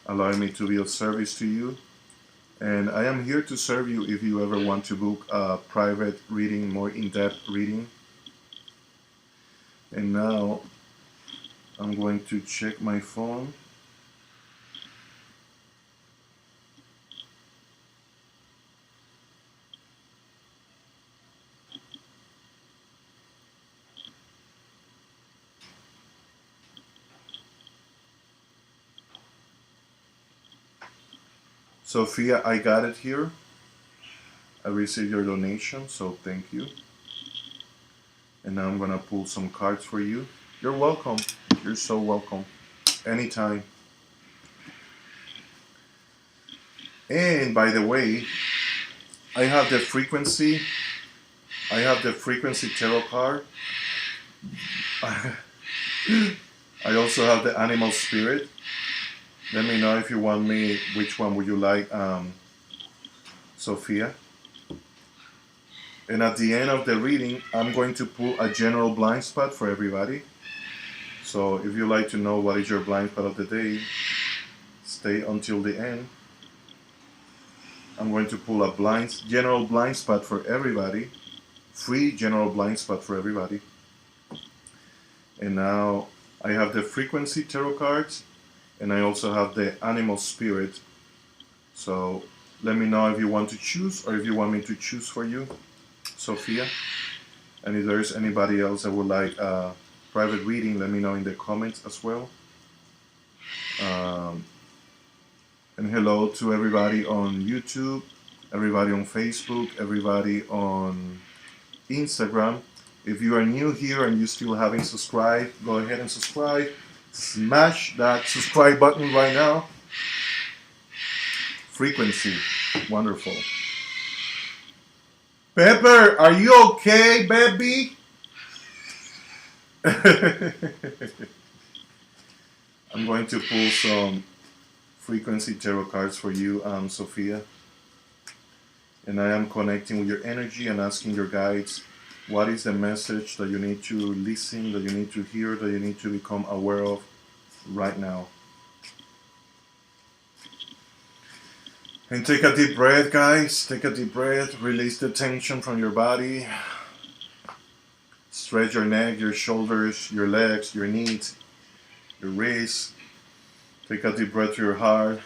allowing me to be of service to you. And I am here to serve you if you ever want to book a private reading, more in-depth reading. And now I'm going to check my phone. Sophia, I got it here. I received your donation, so thank you. And now I'm gonna pull some cards for you. You're welcome. You're so welcome. Anytime. And by the way, I have the frequency tarot card. I also have the animal spirit. Let me know if you want me, which one would you like, Sophia. And at the end of the reading, I'm going to pull a general blind spot for everybody. So if you like to know what is your blind spot of the day, stay until the end. I'm going to pull a general blind spot for everybody. Free general blind spot for everybody. And now I have the frequency tarot cards. And I also have the animal spirit. So let me know if you want to choose or if you want me to choose for you, Sophia. And if there's anybody else that would like private reading, let me know in the comments as well. And hello to everybody on YouTube, everybody on Facebook, everybody on Instagram. If you are new here and you still haven't subscribed, go ahead and subscribe. Smash that subscribe button right now. Frequency, wonderful. Pepper, are you okay, baby? I'm going to pull some frequency tarot cards for you, Sophia. And I am connecting with your energy and asking your guides, what is the message that you need to listen, that you need to hear, that you need to become aware of right now? And take a deep breath, guys. Take a deep breath. Release the tension from your body. Stretch your neck, your shoulders, your legs, your knees, your wrists. Take a deep breath to your heart.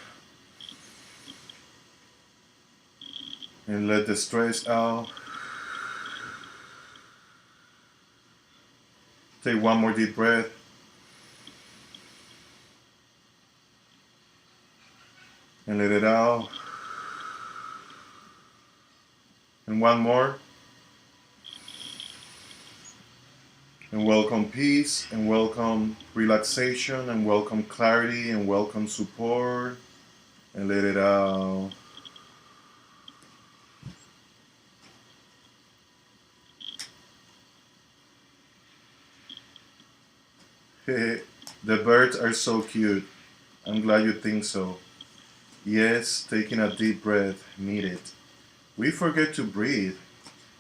And let the stress out. Take one more deep breath. And let it out. And one more. And welcome peace, and welcome relaxation, and welcome clarity, and welcome support. And let it out. The birds are so cute. I'm glad you think so. Yes, taking a deep breath, needed. We forget to breathe.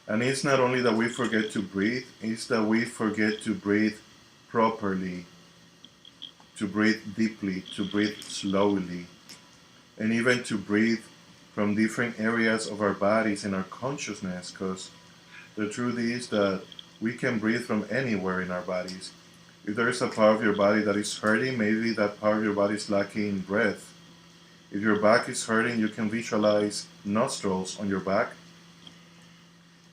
And it's not only that we forget to breathe, it's that we forget to breathe properly, to breathe deeply, to breathe slowly, and even to breathe from different areas of our bodies and our consciousness, because the truth is that we can breathe from anywhere in our bodies. If there is a part of your body that is hurting, maybe that part of your body is lacking breath. If your back is hurting, you can visualize nostrils on your back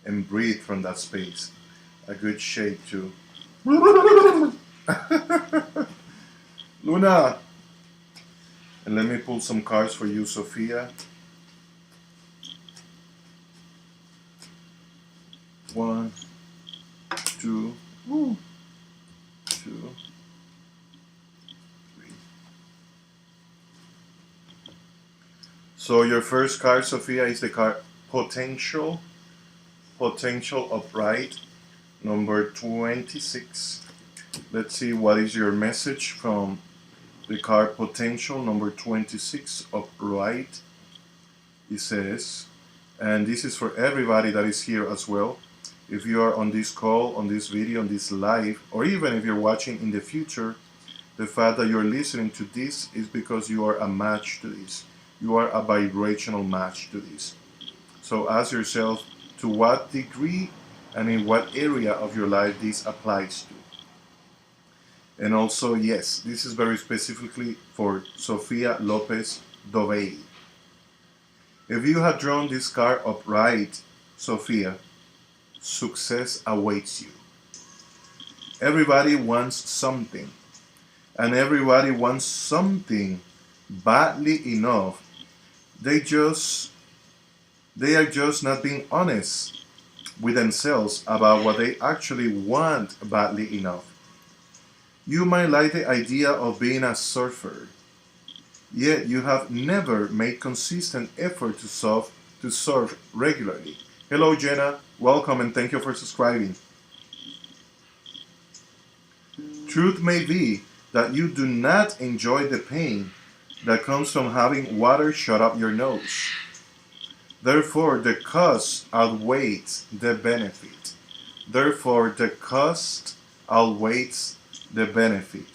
and breathe from that space. A good shape too. Luna! And let me pull some cards for you, Sophia. 1, 2, 2, 3. So your first card, Sophia, is the card Potential. Potential upright, number 26. Let's see what is your message from the card Potential, number 26, upright. It says, and this is for everybody that is here as well. If you are on this call, on this video, on this live, or even if you're watching in the future, the fact that you're listening to this is because you are a match to this. You are a vibrational match to this. So ask yourself, to what degree and in what area of your life this applies to. And also, yes, this is very specifically for Sofia Lopez Dovey. If you had drawn this card upright, Sofia, success awaits you. Everybody wants something, and everybody wants something badly enough. They are just not being honest with themselves about what they actually want badly enough. You might like the idea of being a surfer, yet you have never made consistent effort to surf regularly. Hello Jenna, welcome and thank you for subscribing. Truth may be that you do not enjoy the pain that comes from having water shut up your nose. Therefore, the cost outweighs the benefit. Therefore, the cost outweighs the benefit.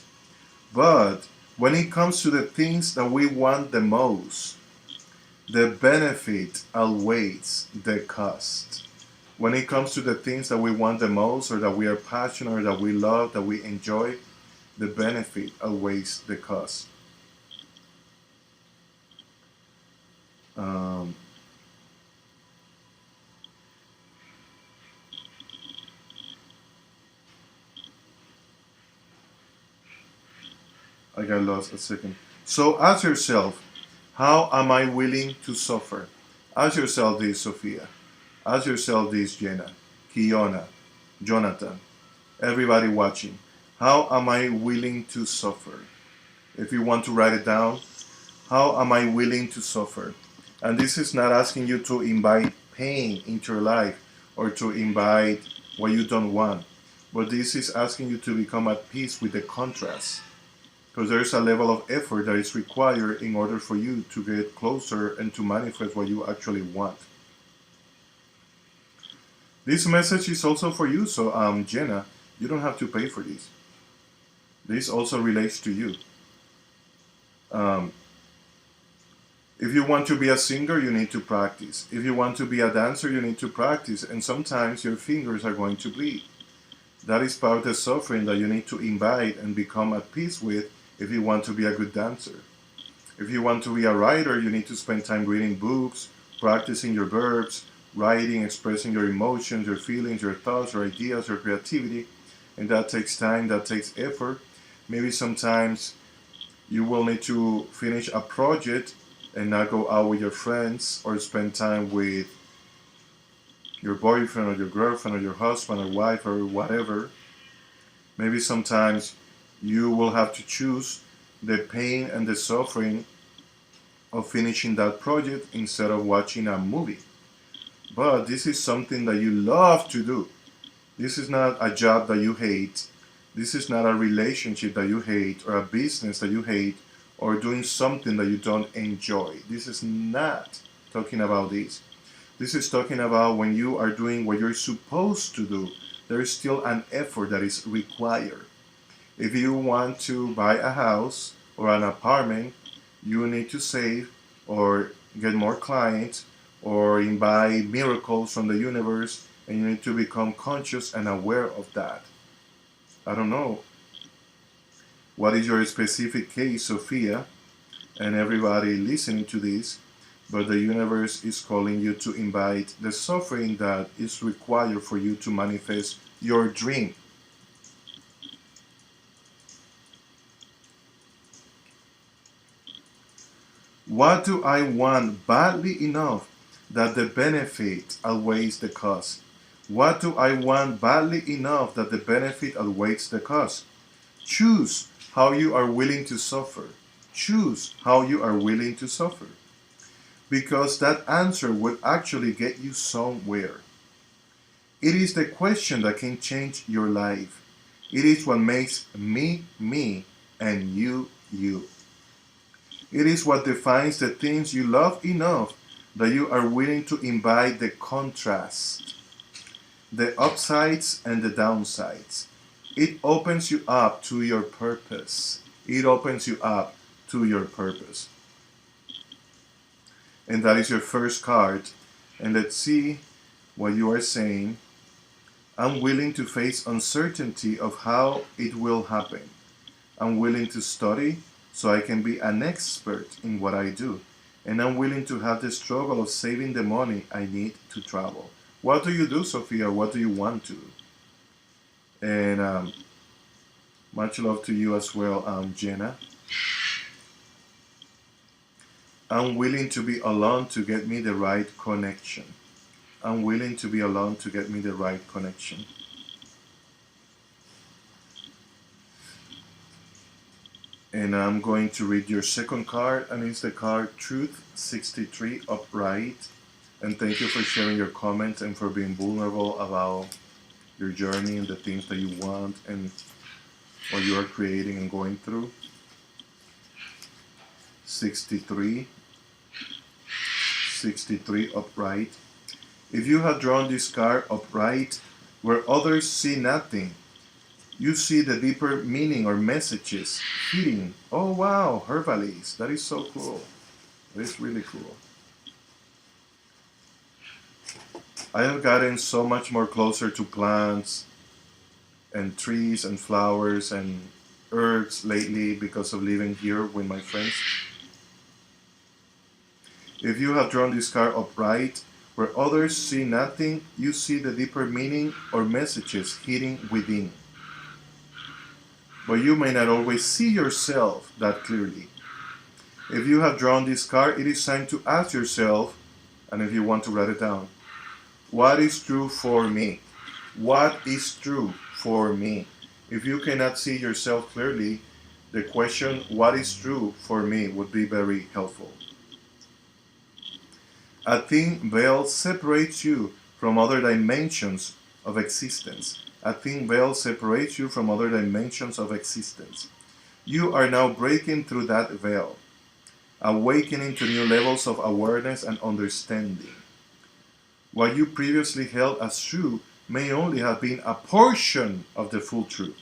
But when it comes to the things that we want the most, the benefit outweighs the cost. When it comes to the things that we want the most, or that we are passionate, or that we love, that we enjoy, the benefit outweighs the cost. I got lost a second. So ask yourself, how am I willing to suffer? Ask yourself this, Sophia. Ask yourself this, Jenna, Kiona, Jonathan, everybody watching. How am I willing to suffer? If you want to write it down, how am I willing to suffer? And this is not asking you to invite pain into your life or to invite what you don't want, but this is asking you to become at peace with the contrast. Because there's a level of effort that is required in order for you to get closer and to manifest what you actually want. This message is also for you, so Jenna, you don't have to pay for this. This also relates to you. If you want to be a singer, you need to practice. If you want to be a dancer, you need to practice, and sometimes your fingers are going to bleed. That is part of the suffering that you need to invite and become at peace with if you want to be a good dancer. If you want to be a writer, you need to spend time reading books, practicing your verbs, writing, expressing your emotions, your feelings, your thoughts, your ideas, your creativity. And that takes time, that takes effort. Maybe sometimes you will need to finish a project and not go out with your friends or spend time with your boyfriend or your girlfriend or your husband or wife or whatever. Maybe sometimes you will have to choose the pain and the suffering of finishing that project instead of watching a movie. But this is something that you love to do. This is not a job that you hate. This is not a relationship that you hate or a business that you hate or doing something that you don't enjoy. This is not talking about this. This is talking about when you are doing what you're supposed to do, there is still an effort that is required. If you want to buy a house or an apartment, you need to save or get more clients or invite miracles from the universe, and you need to become conscious and aware of that. I don't know what is your specific case, Sophia, and everybody listening to this, but the universe is calling you to invite the suffering that is required for you to manifest your dream. What do I want badly enough that the benefit outweighs the cost? What do I want badly enough that the benefit outweighs the cost? Choose how you are willing to suffer. Choose how you are willing to suffer. Because that answer will actually get you somewhere. It is the question that can change your life. It is what makes me, me, and you, you. It is what defines the things you love enough that you are willing to invite the contrast, the upsides and the downsides. It opens you up to your purpose. It opens you up to your purpose. And that is your first card. And let's see what you are saying. I'm willing to face uncertainty of how it will happen. I'm willing to study so I can be an expert in what I do. And I'm willing to have the struggle of saving the money I need to travel. What do you do, Sophia? What do you want to do? And much love to you as well, Jenna. I'm willing to be alone to get me the right connection. I'm willing to be alone to get me the right connection. And I'm going to read your second card, and it's the card Truth 63 Upright. And thank you for sharing your comments and for being vulnerable about your journey and the things that you want and what you are creating and going through. 63 Upright. If you have drawn this card upright, where others see nothing, you see the deeper meaning or messages hidden. Oh wow, herbalist. That is so cool. That is really cool. I have gotten so much more closer to plants and trees and flowers and herbs lately because of living here with my friends. If you have drawn this card upright, where others see nothing, you see the deeper meaning or messages hidden within. but you may not always see yourself that clearly. If you have drawn this card, it is time to ask yourself, and if you want to write it down, what is true for me? What is true for me? If you cannot see yourself clearly, the question, what is true for me, would be very helpful. A thin veil separates you from other dimensions of existence. A thin veil separates you from other dimensions of existence. You are now breaking through that veil, awakening to new levels of awareness and understanding. What you previously held as true may only have been a portion of the full truth.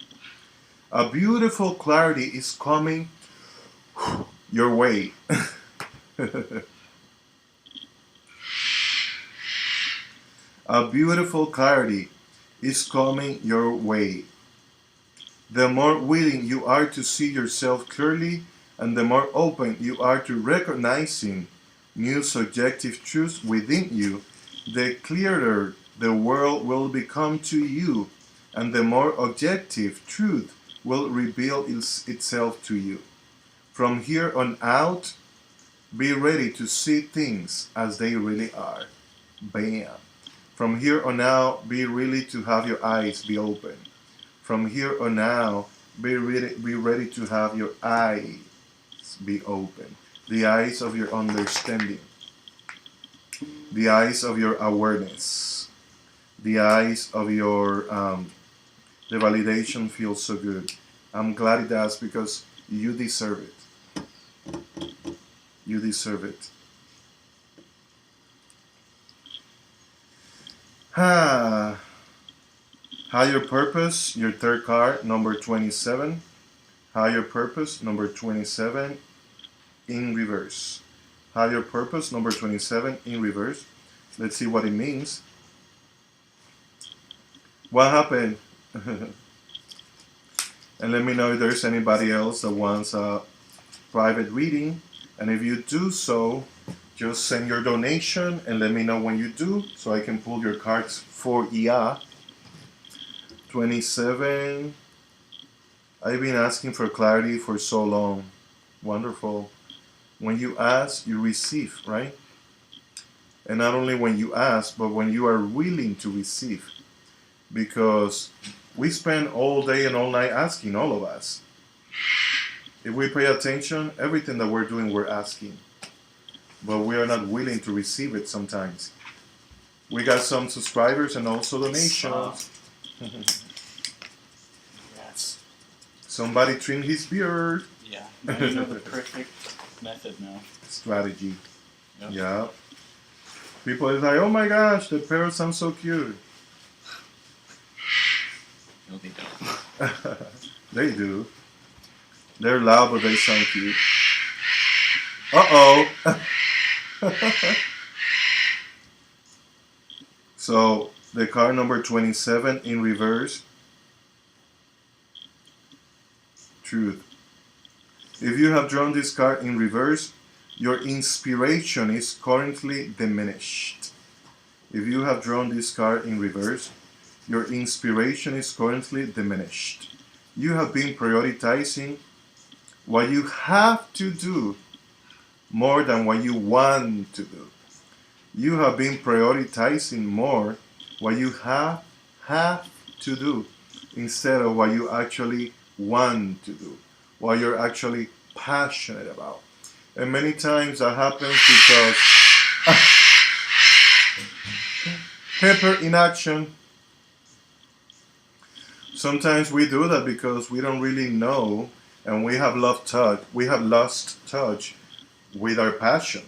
A beautiful clarity is coming your way. A beautiful clarity is coming your way. The more willing you are to see yourself clearly, and the more open you are to recognizing new subjective truths within you, the clearer the world will become to you, and the more objective truth will reveal itself to you. From here on out, be ready to see things as they really are. Bam. From here on out, be ready to have your eyes be open. From here on out, be ready to have your eyes be open. The eyes of your understanding. The eyes of your awareness. The eyes of your, the validation feels so good. I'm glad it does because you deserve it. You deserve it. Higher purpose, your third card, number 27. Higher purpose, number 27 in reverse. Higher purpose, number 27 in reverse. Let's see what it means. What happened? And let me know if there's anybody else that wants a private reading. And if you do so, just send your donation and let me know when you do so I can pull your cards for IA. 27. I've been asking for clarity for so long. Wonderful. When you ask, you receive, right? And not only when you ask, but when you are willing to receive. Because we spend all day and all night asking, all of us. If we pay attention, everything that we're doing, we're asking. But we are not willing to receive it sometimes. We got some subscribers and also donations. Yes. Somebody trimmed his beard. Yeah. Now you know the perfect method now. Strategy. Yep. Yeah. People are like, oh my gosh, the parrots sound so cute. No, they don't. They do. They're loud, but they sound cute. Uh-oh. So, the card number 27 in reverse. Truth. If you have drawn this card in reverse, your inspiration is currently diminished. If you have drawn this card in reverse, your inspiration is currently diminished. You have been prioritizing what you have to do more than what you want to do. You have been prioritizing more what you have to do instead of what you actually want to do, what you're actually passionate about. And many times that happens because pepper in action. Sometimes we do that because we don't really know and we have lost touch with our passion.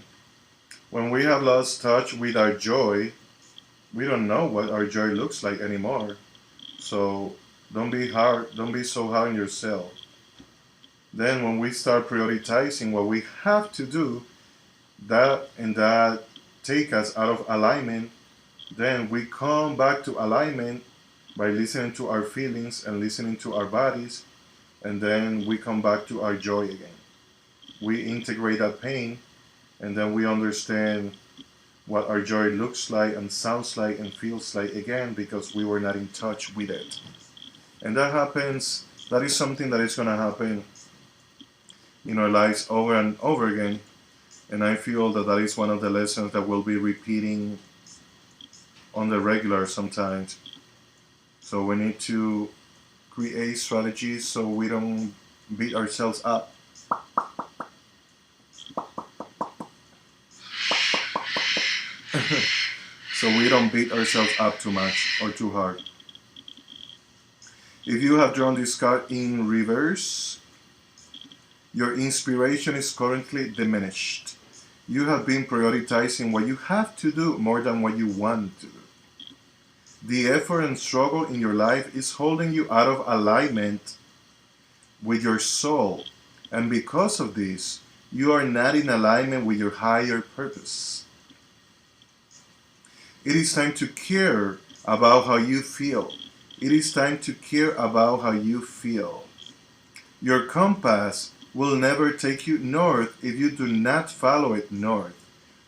When we have lost touch with our joy, we don't know what our joy looks like anymore. So don't be so hard on yourself. Then when we start prioritizing what we have to do, that take us out of alignment, then we come back to alignment by listening to our feelings and listening to our bodies, and then we come back to our joy again. We integrate that pain, and then we understand what our joy looks like and sounds like and feels like again because we were not in touch with it. And that happens that is something that is going to happen in our lives over and over again. And I feel that that is one of the lessons that we'll be repeating on the regular sometimes. So we need to create strategies so we don't beat ourselves up. So we don't beat ourselves up too much or too hard. If you have drawn this card in reverse, your inspiration is currently diminished. You have been prioritizing what you have to do more than what you want to do. The effort and struggle in your life is holding you out of alignment with your soul. And because of this, you are not in alignment with your higher purpose. It is time to care about how you feel. It is time to care about how you feel. Your compass will never take you north if you do not follow it north.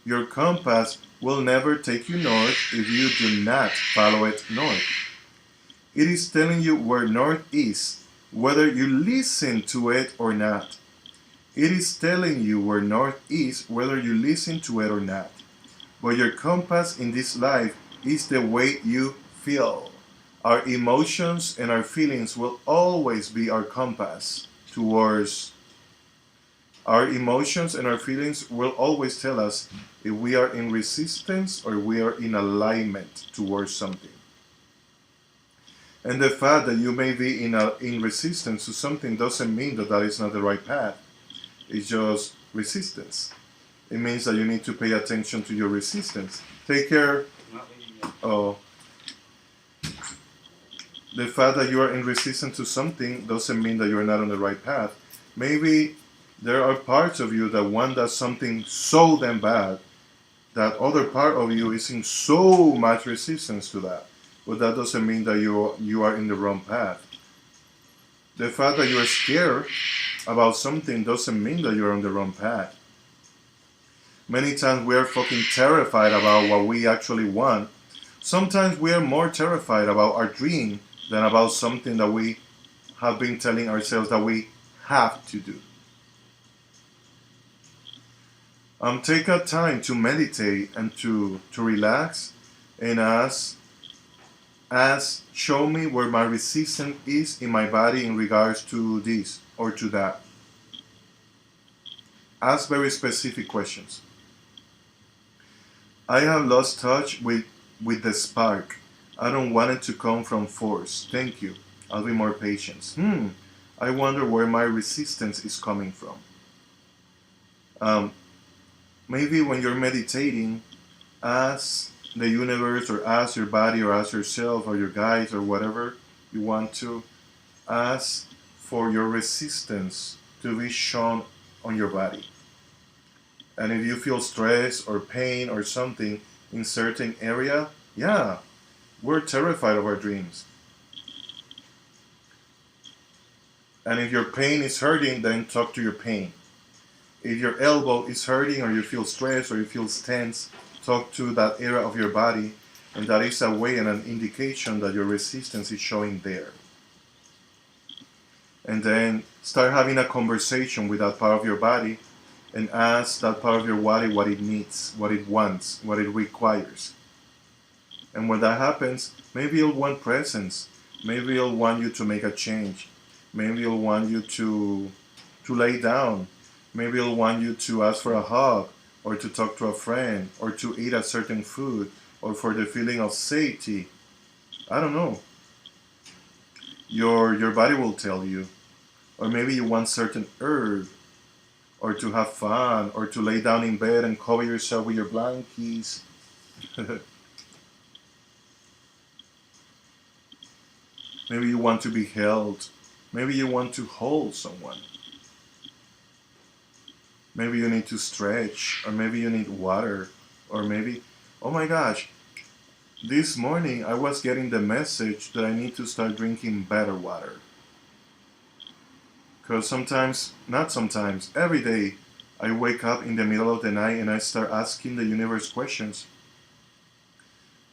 Your compass will never take you north if you do not follow it north. It is telling you where north is, whether you listen to it or not. It is telling you where north is, whether you listen to it or not. But your compass in this life is the way you feel. Our emotions and our feelings will always be our compass towards. Our emotions and our feelings will always tell us if we are in resistance or we are in alignment towards something. And the fact that you may be in resistance to something doesn't mean that that is not the right path. It's just resistance. It means that you need to pay attention to your resistance. Take care. Oh. The fact that you are in resistance to something doesn't mean that you're not on the right path. Maybe there are parts of you that want that something so damn bad that other part of you is in so much resistance to that. But that doesn't mean that you are in the wrong path. The fact that you are scared about something doesn't mean that you're on the wrong path. Many times we are fucking terrified about what we actually want. Sometimes we are more terrified about our dream than about something that we have been telling ourselves that we have to do. Take a time to meditate and to relax and ask, show me where my resistance is in my body in regards to this or to that. Ask very specific questions. I have lost touch with the spark. I don't want it to come from force. Thank you. I'll be more patient. I wonder where my resistance is coming from. Maybe when you're meditating, ask the universe or ask your body or ask yourself or your guides or whatever you want to, ask for your resistance to be shown on your body. And if you feel stress or pain or something in certain area, yeah, we're terrified of our dreams. And if your pain is hurting, then talk to your pain. If your elbow is hurting or you feel stressed or you feel tense, talk to that area of your body, and that is a way and an indication that your resistance is showing there. And then start having a conversation with that part of your body and ask that part of your body what it needs, what it wants, what it requires. And when that happens, maybe it'll want presence. Maybe it'll want you to make a change. Maybe it'll want you to lay down. Maybe it'll want you to ask for a hug, or to talk to a friend, or to eat a certain food, or for the feeling of safety. I don't know. Your body will tell you. Or maybe you want certain herb, or to have fun, or to lay down in bed and cover yourself with your blankets. Maybe you want to be held. Maybe you want to hold someone. Maybe you need to stretch, or maybe you need water, or maybe, oh my gosh, this morning I was getting the message that I need to start drinking better water. Because sometimes, not sometimes, every day I wake up in the middle of the night and I start asking the universe questions.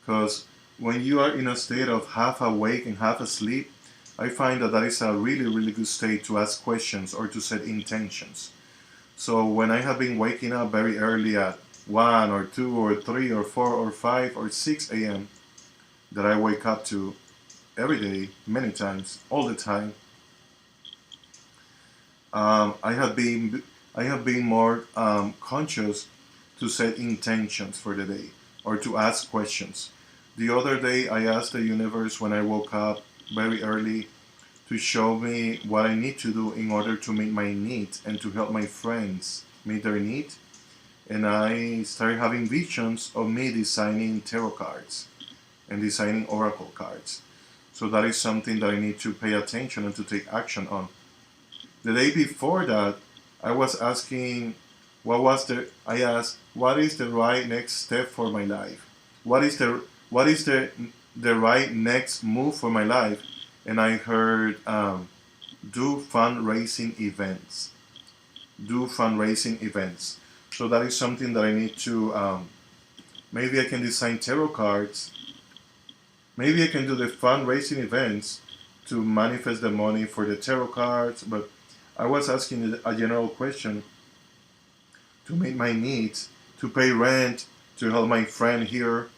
Because when you are in a state of half awake and half asleep, I find that that is a really, really good state to ask questions or to set intentions. So when I have been waking up very early at 1 or 2 or 3 or 4 or 5 or 6 a.m., that I wake up to every day, many times, all the time, um, I have been I have been more conscious to set intentions for the day or to ask questions. The other day, I asked the universe when I woke up very early to show me what I need to do in order to meet my needs and to help my friends meet their needs. And I started having visions of me designing tarot cards and designing oracle cards. So that is something that I need to pay attention and to take action on. The day before that, I was asking, I asked, what is the right next step for my life? What is the right next move for my life? And I heard, do fundraising events. Do fundraising events. So that is something that I need to, maybe I can design tarot cards. Maybe I can do the fundraising events to manifest the money for the tarot cards, but I was asking a general question to meet my needs, to pay rent, to help my friend here,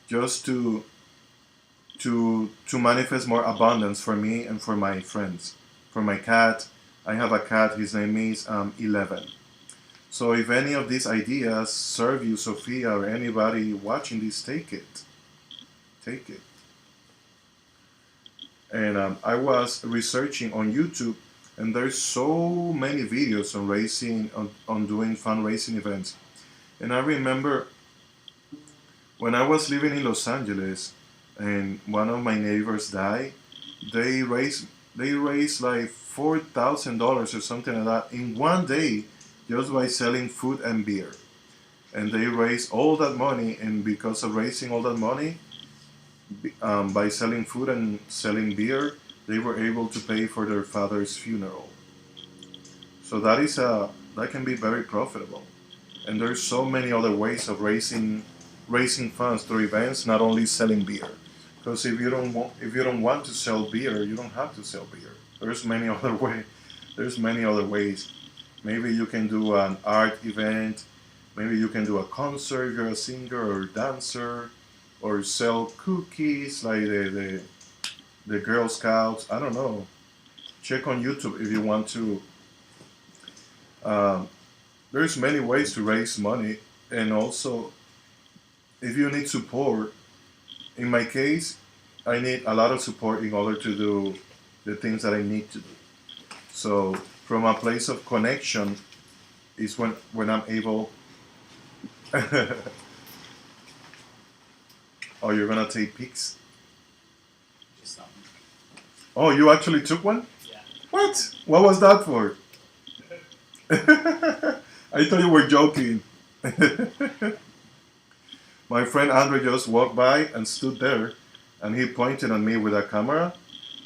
just to manifest more abundance for me and for my friends. For my cat, I have a cat. His name is 11. So if any of these ideas serve you, Sophia, or anybody watching this, take it. Take it. And I was researching on YouTube, and there's so many videos on raising, on doing fundraising events. And I remember when I was living in Los Angeles, and one of my neighbors died, they raised like $4,000 or something like that in one day, just by selling food and beer. And they raised all that money, and because of raising all that money, by selling food and selling beer, they were able to pay for their father's funeral. So that can be very profitable. And there's so many other ways of raising funds through events, not only selling beer. Because if you don't want to sell beer, you don't have to sell beer. There's many other ways. Maybe you can do an art event. Maybe you can do a concert if you're a singer or dancer, or sell cookies like the Girl Scouts. I don't know. Check on YouTube if you want to. Um, there's many ways to raise money, and also if you need support. In my case, I need a lot of support in order to do the things that I need to do. So from a place of connection is when I'm able. Oh, you're gonna take pics? Just something. Oh, you actually took one? Yeah. What? What was that for? I thought you were joking. My friend Andre just walked by and stood there, and he pointed at me with a camera,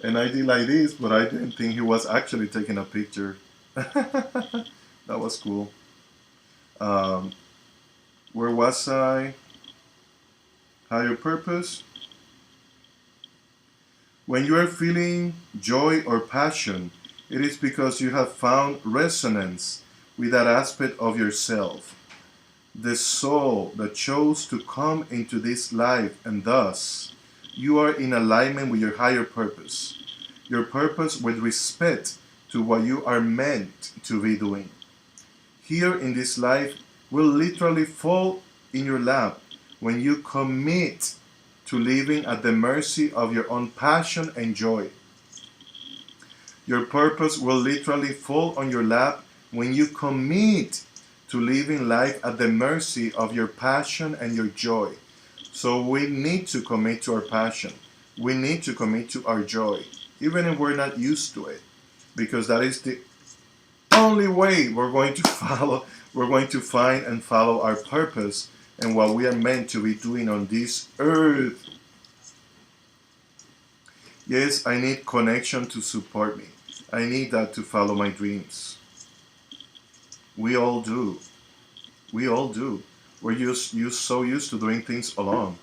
and I did like this, but I didn't think he was actually taking a picture. That was cool. Um, where was I? Higher purpose. When you are feeling joy or passion, it is because you have found resonance with that aspect of yourself, the soul that chose to come into this life, and thus you are in alignment with your higher purpose, your purpose with respect to what you are meant to be doing. Here in this life will literally fall in your lap when you commit to living at the mercy of your own passion and joy. Your purpose will literally fall on your lap when you commit to living life at the mercy of your passion and your joy. So we need to commit to our passion. We need to commit to our joy, even if we're not used to it, because that is the only way we're going to follow, we're going to find and follow our purpose and what we are meant to be doing on this earth. Yes, I need connection to support me. I need that to follow my dreams. We all do. We all do. We're so used to doing things alone.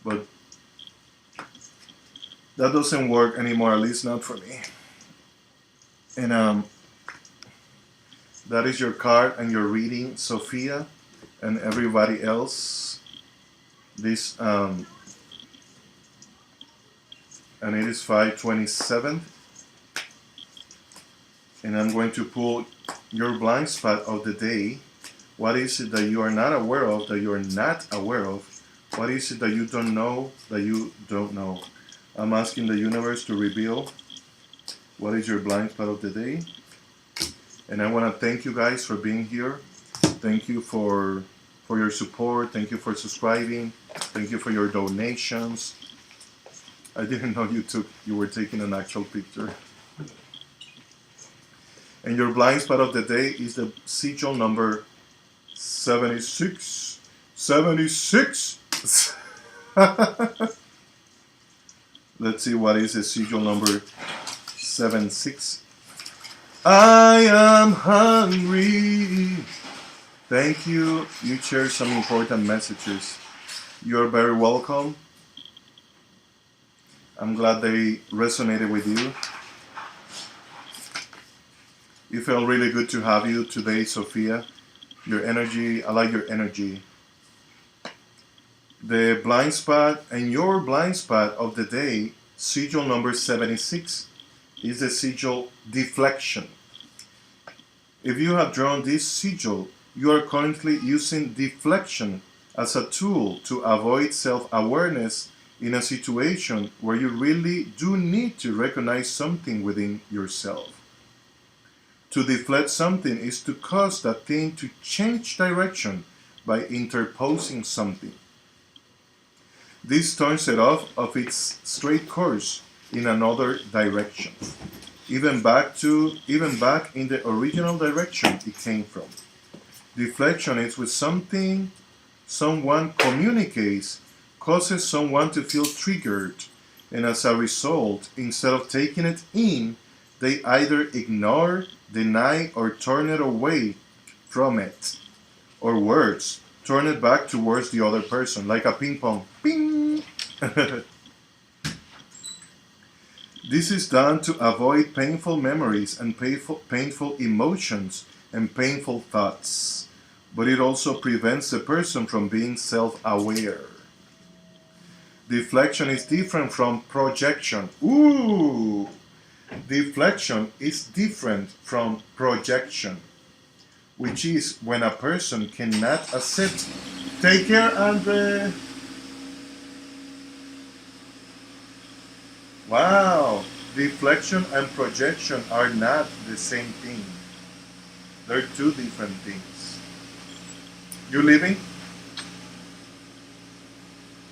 But That doesn't work anymore, at least not for me. And that is your card and your reading, Sophia, and everybody else. This and it is 5:27, and I'm going to pull your blind spot of the day. What is it that you are not aware of, that you are not aware of? What is it that you don't know, that you don't know? I'm asking the universe to reveal what is your blind spot of the day. And I want to thank you guys for being here. Thank you for your support. Thank you for subscribing. Thank you for your donations. I didn't know you were taking an actual picture. And your blind spot of the day is the sigil number 76. 76. Let's see what is the sigil number 76. I am hungry. Thank you. You shared some important messages. You're very welcome. I'm glad they resonated with you. It felt really good to have you today, Sophia. Your energy, I like your energy. The blind spot and your blind spot of the day, sigil number 76, is the sigil deflection. If you have drawn this sigil, you are currently using deflection as a tool to avoid self-awareness in a situation where you really do need to recognize something within yourself. To deflect something is to cause that thing to change direction by interposing something. This turns it off of its straight course in another direction, even back in the original direction it came from. Deflection is when someone communicates, causes someone to feel triggered, and as a result, instead of taking it in, they either ignore, deny, or turn it away from it. Or words, turn it back towards the other person, like a ping pong. Ping! This is done to avoid painful memories and painful emotions and painful thoughts. But it also prevents the person from being self-aware. Deflection is different from projection. Ooh! Deflection is different from projection, which is when a person cannot accept. Take care, Andre. Wow, deflection and projection are not the same thing. They're two different things. You living?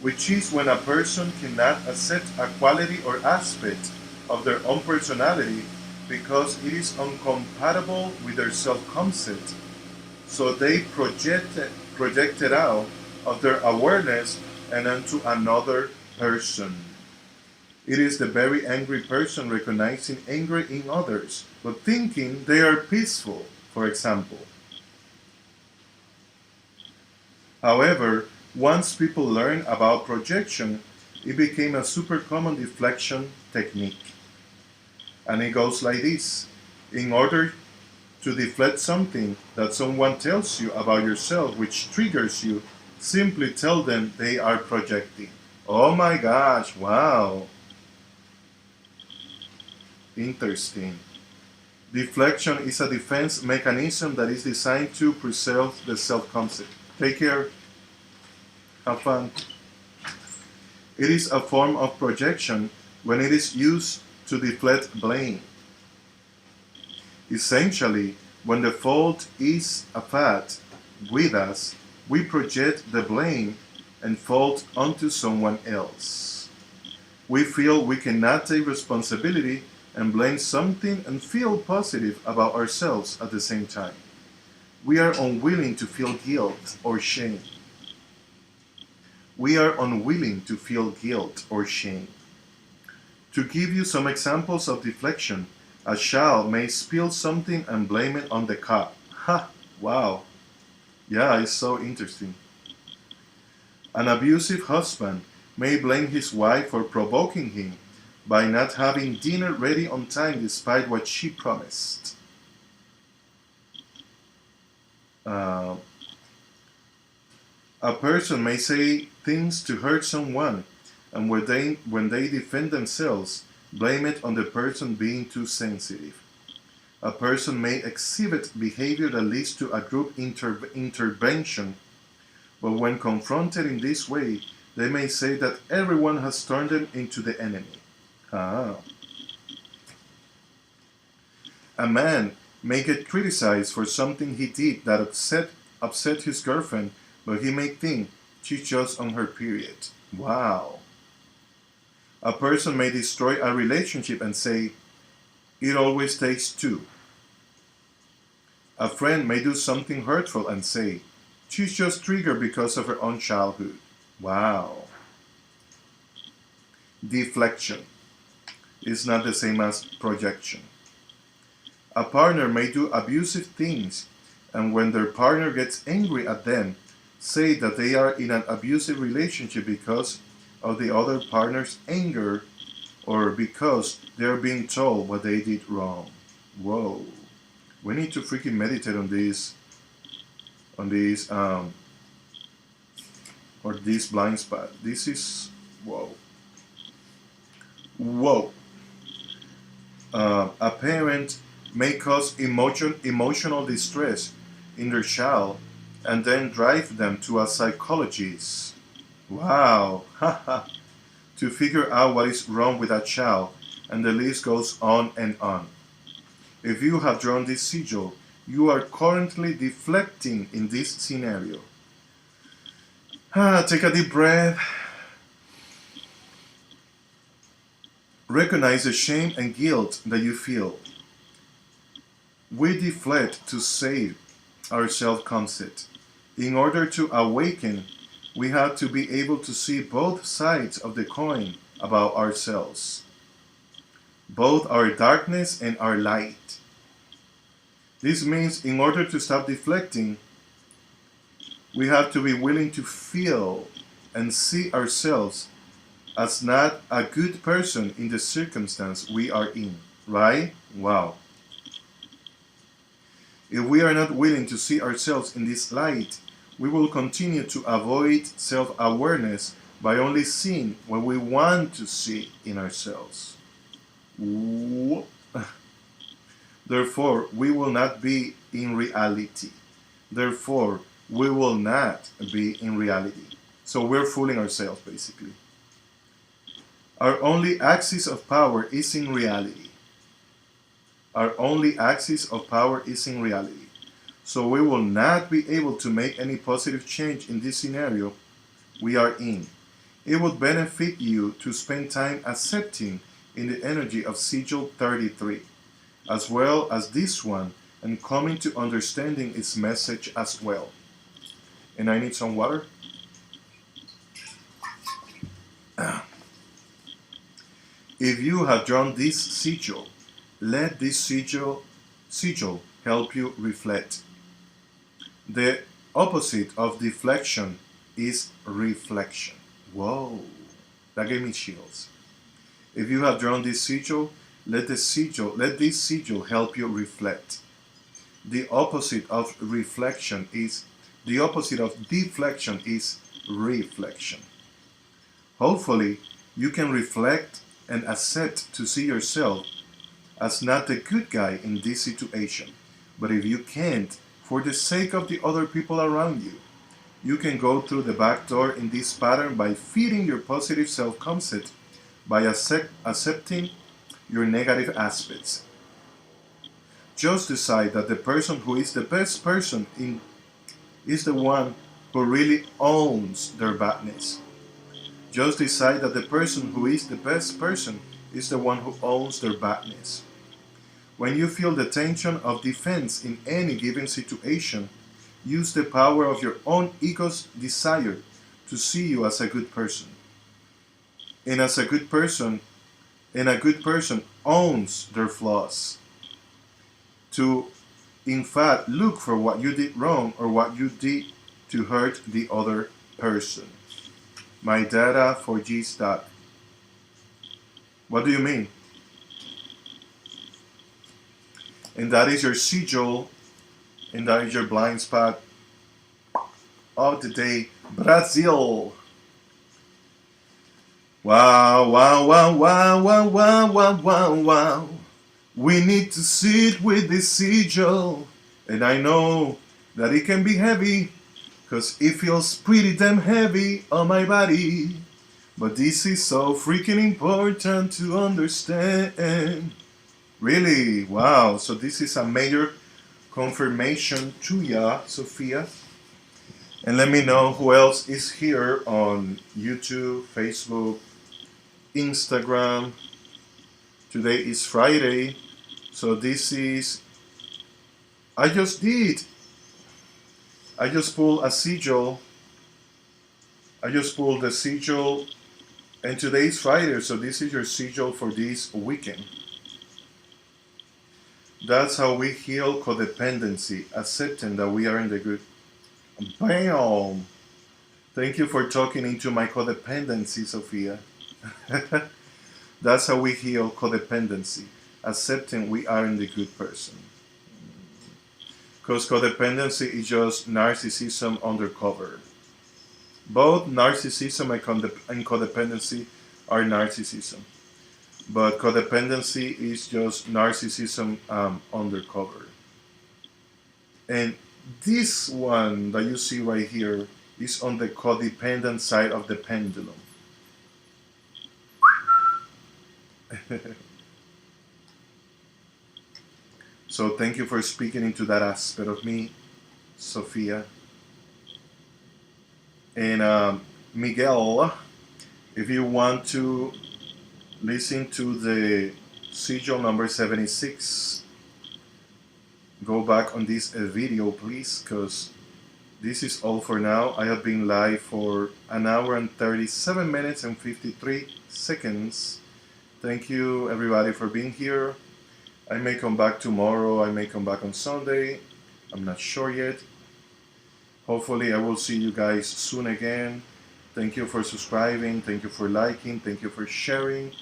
Which is when a person cannot accept a quality or aspect of their own personality because it is incompatible with their self-concept. So they project it out of their awareness and onto another person. It is the very angry person recognizing anger in others, but thinking they are peaceful, for example. However, once people learn about projection, it became a super common deflection technique. And it goes like this. In order to deflect something that someone tells you about yourself which triggers you, simply tell them they are projecting. Oh my gosh, wow. Interesting. Deflection is a defense mechanism that is designed to preserve the self-concept. Take care. Have fun. It is a form of projection when it is used to deflect blame. Essentially, when the fault is a fact with us, we project the blame and fault onto someone else. We feel we cannot take responsibility and blame something and feel positive about ourselves at the same time. We are unwilling to feel guilt or shame. We are unwilling to feel guilt or shame. To give you some examples of deflection, a child may spill something and blame it on the cop. Ha! Wow. Yeah, it's so interesting. An abusive husband may blame his wife for provoking him, by not having dinner ready on time despite what she promised. Uh, a person may say things to hurt someone, and when they defend themselves, blame it on the person being too sensitive. A person may exhibit behavior that leads to a group intervention, but when confronted in this way, they may say that everyone has turned them into the enemy. Ah. A man may get criticized for something he did that upset his girlfriend, but he may think she's just on her period. Wow. A person may destroy a relationship and say, it always takes two. A friend may do something hurtful and say, she's just triggered because of her own childhood. Wow. Deflection is not the same as projection. A partner may do abusive things, and when their partner gets angry at them, say that they are in an abusive relationship because of the other partner's anger or because they're being told what they did wrong. Whoa. We need to freaking meditate on this or this blind spot. This is whoa. Whoa. A parent may cause emotional distress in their child and then drive them to a psychologist. Wow. To figure out what is wrong with that child, and the list goes on and on. If you have drawn this sigil, you are currently deflecting in this scenario. Take a deep breath. Recognize the shame and guilt that you feel. We deflect to save our self-concept. In order to awaken, we have to be able to see both sides of the coin about ourselves, both our darkness and our light. This means in order to stop deflecting, we have to be willing to feel and see ourselves as not a good person in the circumstance we are in, right? Wow. If we are not willing to see ourselves in this light, we will continue to avoid self-awareness by only seeing what we want to see in ourselves. Therefore, we will not be in reality. Therefore, we will not be in reality. So we're fooling ourselves, basically. Our only axis of power is in reality. Our only axis of power is in reality. So we will not be able to make any positive change in this scenario we are in. It would benefit you to spend time accepting in the energy of Sigil 33, as well as this one, and coming to understanding its message as well. And I need some water. If you have drawn this sigil, let this sigil help you reflect. The opposite of deflection is reflection. Whoa, that gave me chills. If you have drawn this sigil, let this sigil help you reflect. The opposite of deflection is reflection. Hopefully, you can reflect and accept to see yourself as not the good guy in this situation. But if you can't, for the sake of the other people around you, you can go through the back door in this pattern by feeding your positive self-concept, by accepting your negative aspects. Just decide that the person who is the best person is the one who really owns their badness. Just decide that the person who is the best person is the one who owns their badness. When you feel the tension of defense in any given situation, use the power of your own ego's desire to see you as a good person. And a good person owns their flaws. To, in fact, look for what you did wrong or what you did to hurt the other person. My data for GStack. What do you mean? And that is your sigil, and that is your blind spot of the day, Brazil. Wow, wow, wow, wow, wow, wow, wow, wow, wow. We need to sit with this sigil. And I know that it can be heavy, cause it feels pretty damn heavy on my body. But this is so freaking important to understand. Really? Wow. So this is a major confirmation to ya, Sophia. And let me know who else is here on YouTube, Facebook, Instagram. Today is Friday. So this is, I just did. I just pulled a sigil. I just pulled the sigil. And today is Friday. So this is your sigil for this weekend. That's how we heal codependency, accepting that we are in the good. Bam! Thank you for talking into my codependency, Sophia. That's how we heal codependency, accepting we aren't the good person. Because codependency is just narcissism undercover. Both narcissism and codependency are narcissism. But codependency is just narcissism undercover. And this one that you see right here is on the codependent side of the pendulum. So thank you for speaking into that aspect of me, Sophia. And Miguel, if you want to listen to the sigil number 76, go back on this video, please, because this is all for now. I have been live for 1 hour and 37 minutes and 53 seconds. Thank you, everybody, for being here. I may come back tomorrow. I may come back on Sunday. I'm not sure yet. Hopefully, I will see you guys soon again. Thank you for subscribing. Thank you for liking. Thank you for sharing.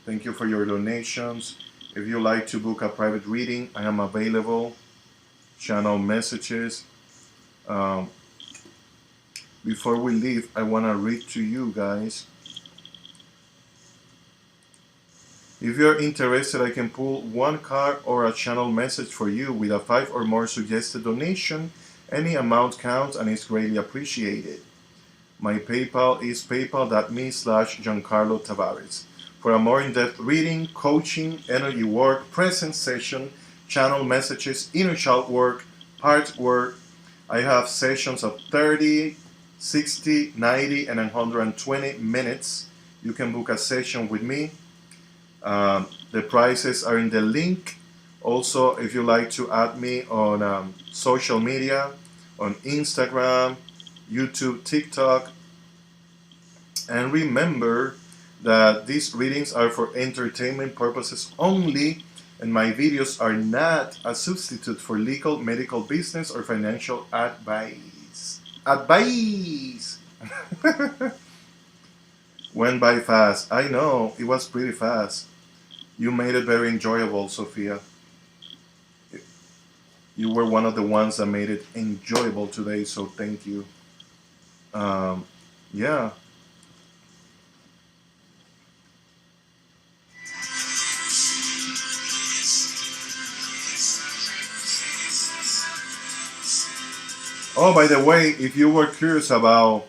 Thank you for your donations. If you like to book a private reading, I am available. Channel messages. Before we leave, I want to read to you guys. If you're interested, I can pull one card or a channel message for you with a 5 or more suggested donation. Any amount counts and is greatly appreciated. My PayPal is paypal.me/Giancarlo Tavares. For a more in-depth reading, coaching, energy work, present session, channel messages, inner child work, heart work, I have sessions of 30, 60, 90, and 120 minutes. You can book a session with me. The prices are in the link. Also, if you like to add me on social media, on Instagram, YouTube, TikTok, and remember that these readings are for entertainment purposes only, and my videos are not a substitute for legal, medical, business, or financial advice. Advice! Went by fast. I know, it was pretty fast. You made it very enjoyable, Sophia. You were one of the ones that made it enjoyable today, so thank you. Yeah. Oh, by the way, if you were curious about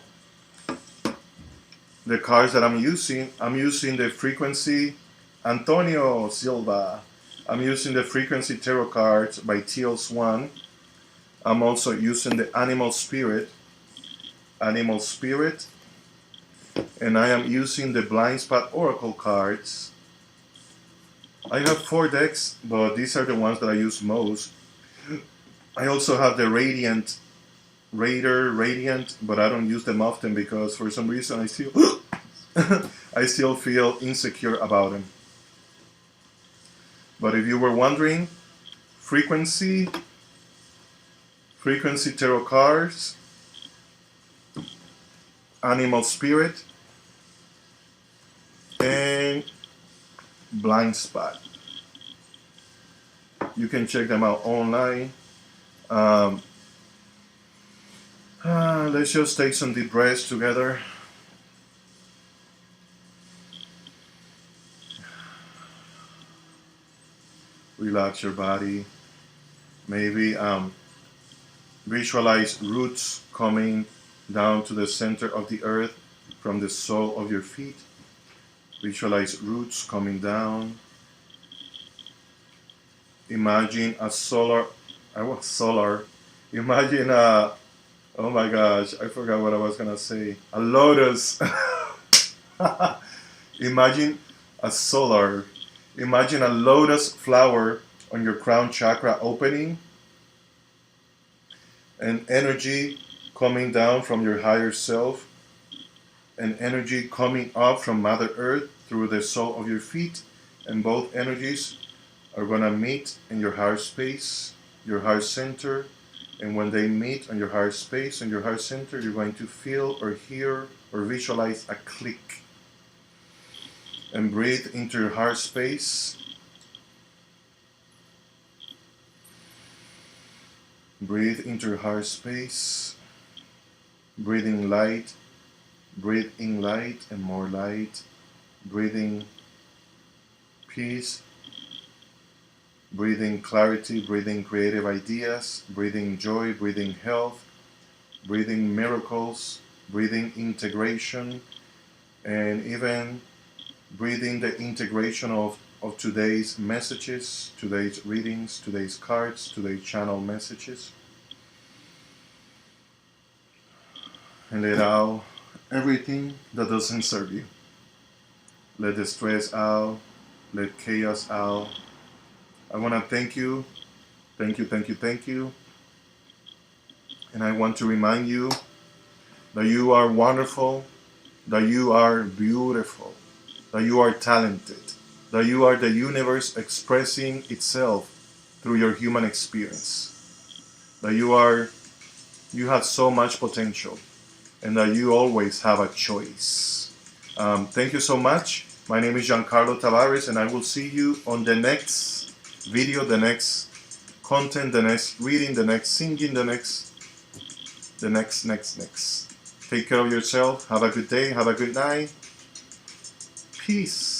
the cards that I'm using the Frequency Antonio Silva. I'm using the Frequency Tarot cards by Teal Swan. I'm also using the Animal Spirit, and I am using the Blind Spot Oracle cards. I have 4 decks, but these are the ones that I use most. I also have the Radiant, but I don't use them often because for some reason I still feel insecure about them. But if you were wondering, Frequency Tarot cards, Animal Spirit, and blind spot. You can check them out online. Um, let's just take some deep breaths together. Relax your body. Maybe visualize roots coming down to the center of the earth from the sole of your feet. Visualize roots coming down. Imagine a solar. I was solar. Imagine a. Oh my gosh, I forgot what I was gonna say. A lotus. Imagine a solar. Imagine a lotus flower on your crown chakra opening, and energy coming down from your higher self, and energy coming up from Mother Earth through the sole of your feet, and both energies are going to meet in your heart space, your heart center, and when they meet on your heart space and your heart center, you're going to feel or hear or visualize a click. And breathe into your heart space. Breathe into your heart space. Breathing light. Breathe in light and more light. Breathing peace. Breathing clarity. Breathing creative ideas. Breathing joy. Breathing health. Breathing miracles. Breathing integration. And even breathing the integration of today's messages, today's readings, today's cards, today's channel messages. And let out everything that doesn't serve you. Let the stress out, let chaos out. I want to thank you, thank you, thank you, thank you. And I want to remind you that you are wonderful, that you are beautiful, that you are talented, that you are the universe expressing itself through your human experience, that you have so much potential, and that you always have a choice. Thank you so much. My name is Giancarlo Tavares, and I will see you on the next video, the next content, the next reading, the next singing, the next. Take care of yourself. Have a good day. Have a good night. Peace.